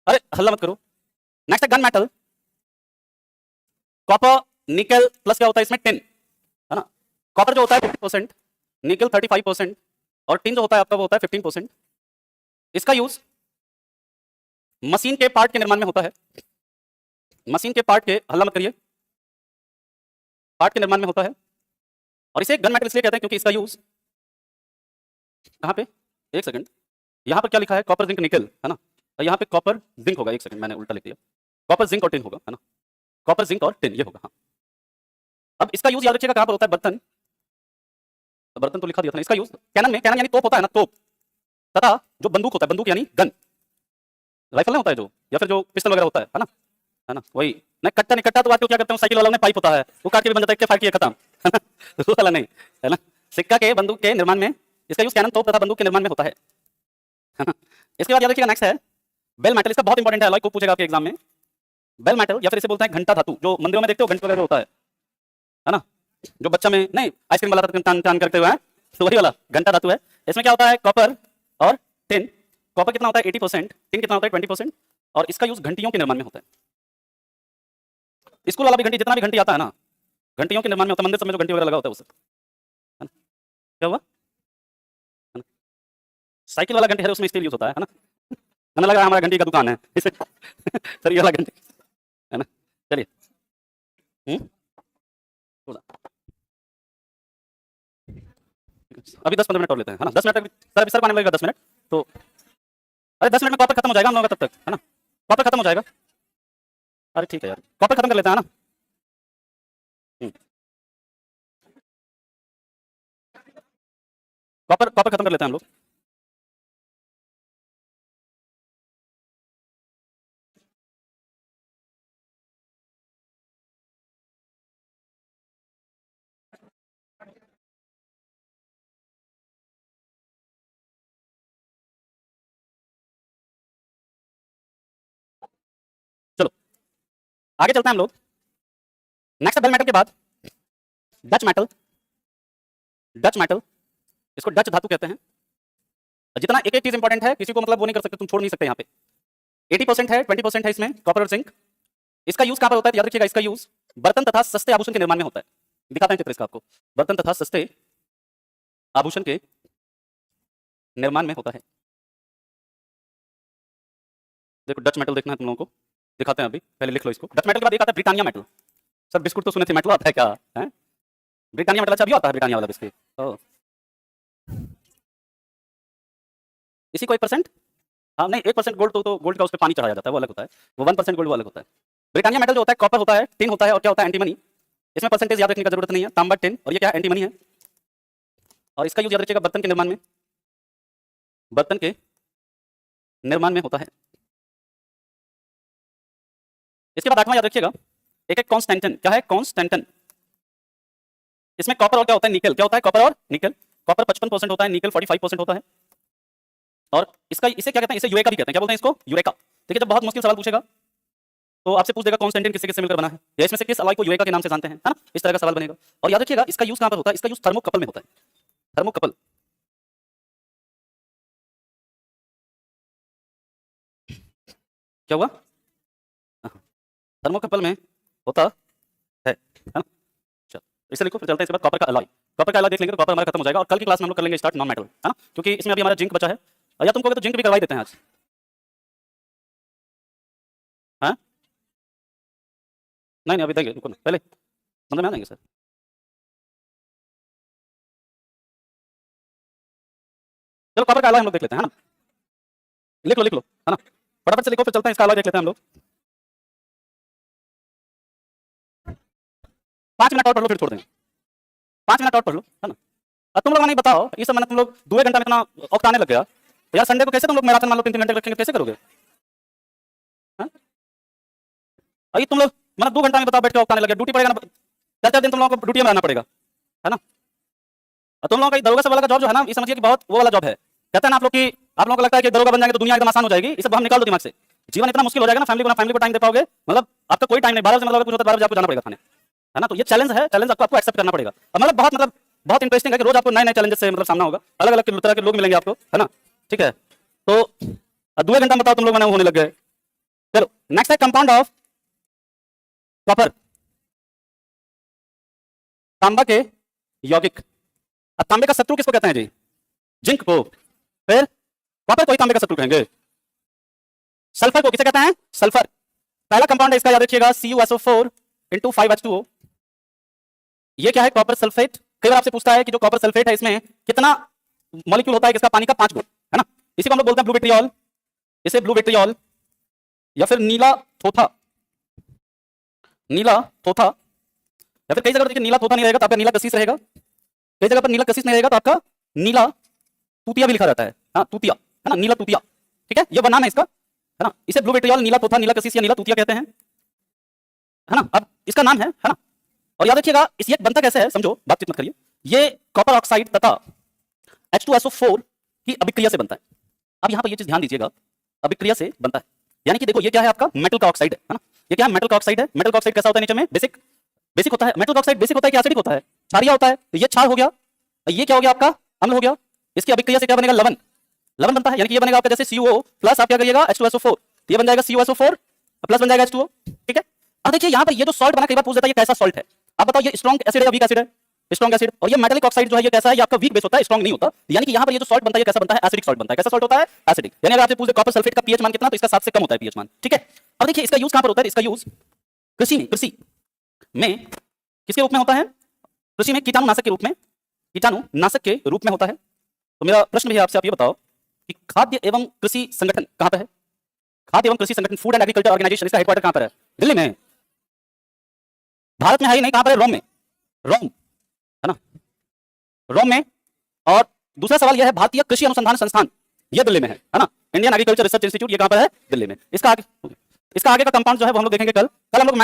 S1: अरे हल्ला मत करो। नेक्स्ट है gun metal. Copper nickel plus क्या होता है इसमें 10, है ना। कॉपर जो होता है 50%, निकल 35% और टिन जो होता है आपका वो होता है 15%। इसका यूज मशीन के पार्ट के निर्माण में होता है। मशीन के पार्ट के, हल्ला मत करिए, पार्ट के निर्माण में होता है। और इसे गन मेटल इसलिए कहते हैं क्योंकि इसका यूज कहां पे, एक सेकंड, यहां पर क्या लिखा है, कॉपर जिंक निकल, है ना। और यहां पे कॉपर जिंक होगा, एक सेकंड मैंने उल्टा लिख दिया, कॉपर जिंक और टिन होगा, है ना। कॉपर जिंक और टिन ये होगा, हाँ। अब इसका यूज याद रखिएगा कहां पर होता है, बर्तन, बर्तन तो लिखा दिया था। इसका यूज कैनन में, कैनन यानी तोप होता है ना, तोप, तथा जो बंदूक होता है, बंदूक यानी गन, राइफल नहीं होता है जो, या फिर जो पिस्टल वगैरह होता है ना, वही। नहीं कट्टा नहीं, कट्टा तो आजकल क्या करते हैं, साइकिल वालों में पाइप होता है, वो काट के भी बन जाता है, फायर किया खत्म, है ना। वो वाला नहीं, है ना। सिक्का के, बंदूक के निर्माण में इसका यूज कैनन, तोप तथा बंदूक के निर्माण में होता है ना। इसके बाद याद रखिएगा नेक्स्ट है बेल मेटल। इसका बहुत इंपॉर्टेंट है, अलॉय को पूछेगा आपके एग्जाम में। बेल मेटल या फिर इसे बोलते हैं घंटा धातु, जो मंदिरों में देखते हो घंटे वगैरह होता है ना। जो बच्चा में नहीं आइसक्रीम वाला टान टान करते हुए, तो वही वाला घंटा धातु है। इसमें क्या होता है, कॉपर और टिन। कॉपर कितना होता है 80%, टिन कितना होता है 20%। और इसका यूज घंटियों के निर्माण में होता है। स्कूल वाला भी घंटी, जितना भी घंटी आता है ना, घंटियों के निर्माण में होता है। मंदिर सब में जो घंटी वगैरह लगा होता है, उससे, है ना। क्या हुआ, है ना? साइकिल वाला घंटी है, उसमें स्टील यूज होता है ना। हमें लगा हमारा घंटी का दुकान है इसे। सर ये वाला घंटी, है ना। चलिए अभी 10-15 मिनट और लेते हैं, है ना। 10 मिनट सर, अभी सर को आने लगेगा 10 मिनट, तो अरे 10 मिनट में कॉपर खत्म हो जाएगा हम लोगों का तब तक, है ना। कॉपर खत्म हो जाएगा। अरे ठीक है यार, कॉपर खत्म कर लेते हैं, है ना। कॉपर कॉपर खत्म कर लेते हैं हम लोग। चलो आगे चलते हैं हम लोग। नेक्स्ट बेल मेटल के बाद डच मेटल। डच मेटल, इसको डच धातु कहते हैं। जितना एक एक चीज इंपॉर्टेंट है, किसी को मतलब वो नहीं कर सकते, तुम छोड़ नहीं सकते। यहाँ पे 80% है, 20% है इसमें कॉपर और जिंक। इसका यूज कहां पर होता है, याद रखिएगा, इसका यूज बर्तन तथा सस्ते आभूषण के निर्माण में होता है। दिखाते हैं चित्र इसका आपको, बर्तन तथा सस्ते आभूषण के निर्माण में होता है। देखो डच मेटल देखना है तुम लोगों को, दिखाते हैं अभी, पहले लिख लो इसको। डच मेटल के बाद एक आता है ब्रिटानिया मेटल। सर बिस्कुट तो सुने थे, मेटल आता है क्या, है? ब्रिटानिया मेटल, अच्छा अभी आता है ब्रिटानिया वाला बिस्किट। इसी को 1%, हाँ नहीं 1% गोल्ड, तो गोल्ड का उस पर पानी चढ़ाया जाता है, वो अलग होता है। वो 1% गोल्ड वो अलग होता है। ब्रिटानिया मेटल जो होता है, कॉपर होता है, टिन होता है, और क्या होता है, एंटीमनी। इसमें परसेंटेज याद रखने का जरूरत नहीं है, तांबा टिन, और ये क्या है, एंटीमनी है। और इसका यूज याद रखिएगा बर्तन के निर्माण में, बर्तन के निर्माण में होता है। इसके बाद 8वां याद रखिएगा, एक है कॉन्स्टेंटन। क्या है, कॉन्स्टेंटन। इसमें कॉपर और क्या होता है, निकल। क्या होता है, कॉपर और निकल। कॉपर 55% होता है, निकल 45% होता है। और इसका, इसे क्या कहते हैं, इसे यूरेका भी कहते हैं। क्या बोलते हैं इसको, यूरेका। देखिए जब बहुत मुश्किल सवाल पूछेगा तो आपसे पूछ देगा कॉन्स्टेंटिन किससे किससे मिलकर बना है, या इसमें से किस अलॉय को यूरेका के नाम से जानते हैं, है ना। इस तरह का सवाल बनेगा। और याद रखिएगा इसका यूज कहां पर होता है, इसका यूज थर्मोकपल में होता है। थर्मोकपल, क्या हुआ, थर्मोकपल में होता है ना। चलो इसे लिखो, फिर चलते हैं इसके बाद कॉपर का अलॉय। कॉपर का अलॉय देख लेंगे तो कॉपर हमारा खत्म हो जाएगा, और कल की क्लास में हम लोग कर लेंगे स्टार्ट नॉन मेटल, है ना, क्योंकि इसमें अभी हमारा जिंक बचा है। या तुम कहोगे तो जिंक भी करवा ही देते हैं आज, हाँ। नहीं नहीं अभी देंगे, रुको ना पहले, मतलब में आ जाएंगे सर। चलो कॉपर का अलॉय हम लोग देख लेते हैं, है ना। लिख लो, है ना, फटाफट से लिखो, फिर चलते हैं इसका अलॉय देख लेते हैं हम लोग। 5 मिनट और पढ़ लो, फिर छोड़ देंगे। 5 मिनट और पढ़ लो, है ना। अब तुम लोग नहीं बताओ, ये सब मैंने तुम लोग 2 घंटा में इतना औकताने लग गया, तो यार संडे को कैसे तुम लोग मैराथन मान लो 3-3 घंटे रखेंगे, कैसे करोगे, हाँ? अभी तुम लोग मतलब 2 घंटा में बताओ बैठ के उकताने लगे, ड्यूटी पड़ेगा ना, 4 दिन तुम लोगों को ड्यूटी में रहना पड़ेगा, है ना। और तुम लोगों का दरोगा सब वाला का जॉब जो है ना, ये समझिए कि बहुत वो वाला जॉब है। कहते हैं ना आप लोग की, आप लोगों को लगता है कि दरोगा बन जाएंगे तो दुनिया एकदम आसान हो जाएगी, इसे हम निकाल दो दिमाग से। जीवन इतना मुश्किल हो जाएगा ना, फैमिली को टाइम दे पाओगे, मतलब आपका कोई टाइम नहीं, 12 बजे मतलब कुछ होता है 12 बजे आपको जाना पड़ेगा खाने, है ना। तो ये चैलेंज है, चैलेंज आपको एक्सेप्ट करना पड़ेगा। मतलब बहुत इंटरेस्टिंग है कि रोज आपको नए नए चैलेंजेस से मतलब सामना होगा, अलग अलग तरह के लोग मिलेंगे आपको, है ना। ठीक है, तो 2 घंटा बताओ तुम लोग मैंने होने लग गए। चलो नेक्स्ट है कंपाउंड ऑफ कॉपर, तांबा के यौगिक। अब तांबे का शत्रु किसको कहते हैं जी? जिंक को। फिर कॉपर को ही तांबे का शत्रु कहेंगे। सल्फर को किसे कहते हैं? सल्फर। पहला कंपाउंड है इसका, याद रखिएगा, CuSO4 × 5H2O। ये क्या है? Copper sulphate. कई बार आपसे पूछता है कि जो कॉपर सल्फेट है इसमें कितना मॉलिक्यूल होता है, किसका? पानी का 5 गुण, है ना। इसी को हम लोग बोलते हैं ब्लू विट्रियॉल, इसे ब्लू विट्रियॉल या फिर नीला थोथा, नीला थोथा। या फिर कई जगह देखिए नीला थोथा नहीं रहेगा तो आपका नीला कसीस रहेगा, कई जगह पर नीला कसीस नहीं रहेगा तो आपका नीला तूतिया भी लिखा रहता है, हाँ तूतिया, है ना, नीला तूतिया। ठीक है, ये बनाम है इसका, है ना। इसे ब्लू विट्रियॉल, नीला थोथा, नीला कसीस या नीला तूतिया कहते हैं, है ना। अब इसका नाम है ना। और याद रखिएगा इस ये बनता कैसे है, समझो, बातचीत मत करिए। ये कॉपर ऑक्साइड तथा H2SO4 की अभिक्रिया से बनता है। अब यहां पर ये चीज ध्यान दीजिएगा, अभिक्रिया से बनता है, यानी कि देखो ये क्या है आपका? मेटल का ऑक्साइड है ना। ये क्या है? मेटल का ऑक्साइड है। मेटल का ऑक्साइड कैसा होता है? नेचर में बेसिक होता है। मेटल का ऑक्साइड बेसिक होता है कि एसिडिक होता है? क्षारीय होता है। तो ये क्षार हो गया, ये क्या हो गया आपका? अम्ल हो गया। इसकी अभिक्रिया से क्या बनेगा? लवण। लवण बनता है, यानी कि ये बनेगा आपका जैसे CuO प्लस आप क्या करिएगा? H2SO4, ये बन जाएगा CuSO4 प्लस बन जाएगा H2O। ठीक है, अब देखिए यहां पर ये जो सॉल्ट बना, कई बार पूछ देता है ये कैसा सॉल्ट है। आप बताओ ये स्ट्रॉन्ग एसिड है या वीक एसिड है? Strong acid. और ये मेटालिक ऑक्साइड जो है ये कैसा है? ये आपका वीक बेस होता है, स्ट्रॉन्ग नहीं होता। यानी कि यहां पर ये जो सॉल्ट बनता है ये कैसा बनता है? एसिडिक सॉल्ट बनता है। कैसा सॉल्ट होता है? एसिडिक। यानी अगर आपसे पूछे कॉपर सल्फेट का पीएच मान कितना, तो इसका 7 से कम होता है पीएच मान। ठीक है, अब देखिए इसका यूज कहां पर होता है? इसका यूज कृषि में किसके रूप में होता है? कृषि में कीटाणुनाशक के रूप में, कीटाणुनाशक के रूप में होता है। तो मेरा प्रश्न भी है आपसे, आप ये बताओ कि खाद्य एवं कृषि संगठन कहां पर है? खाद्य एवं कृषि संगठन, फूड एंड एग्रीकल्चर ऑर्गेनाइजेशन, इसका हेडक्वार्टर कहां पर है? दिल्ली में। भारत में है ही नहीं, कहां पर है? रोम में। रोम, है ना, रोम में। और दूसरा सवाल यह है, भारतीय कृषि अनुसंधान संस्थान, यह दिल्ली में है ना। इंडियन एग्रीकल्चर रिसर्च इंस्टीट्यूट, ये कहां पर है? दिल्ली में। इसका आगे का कंपाउंड जो है वो हम लोग देखेंगे कल हम लोग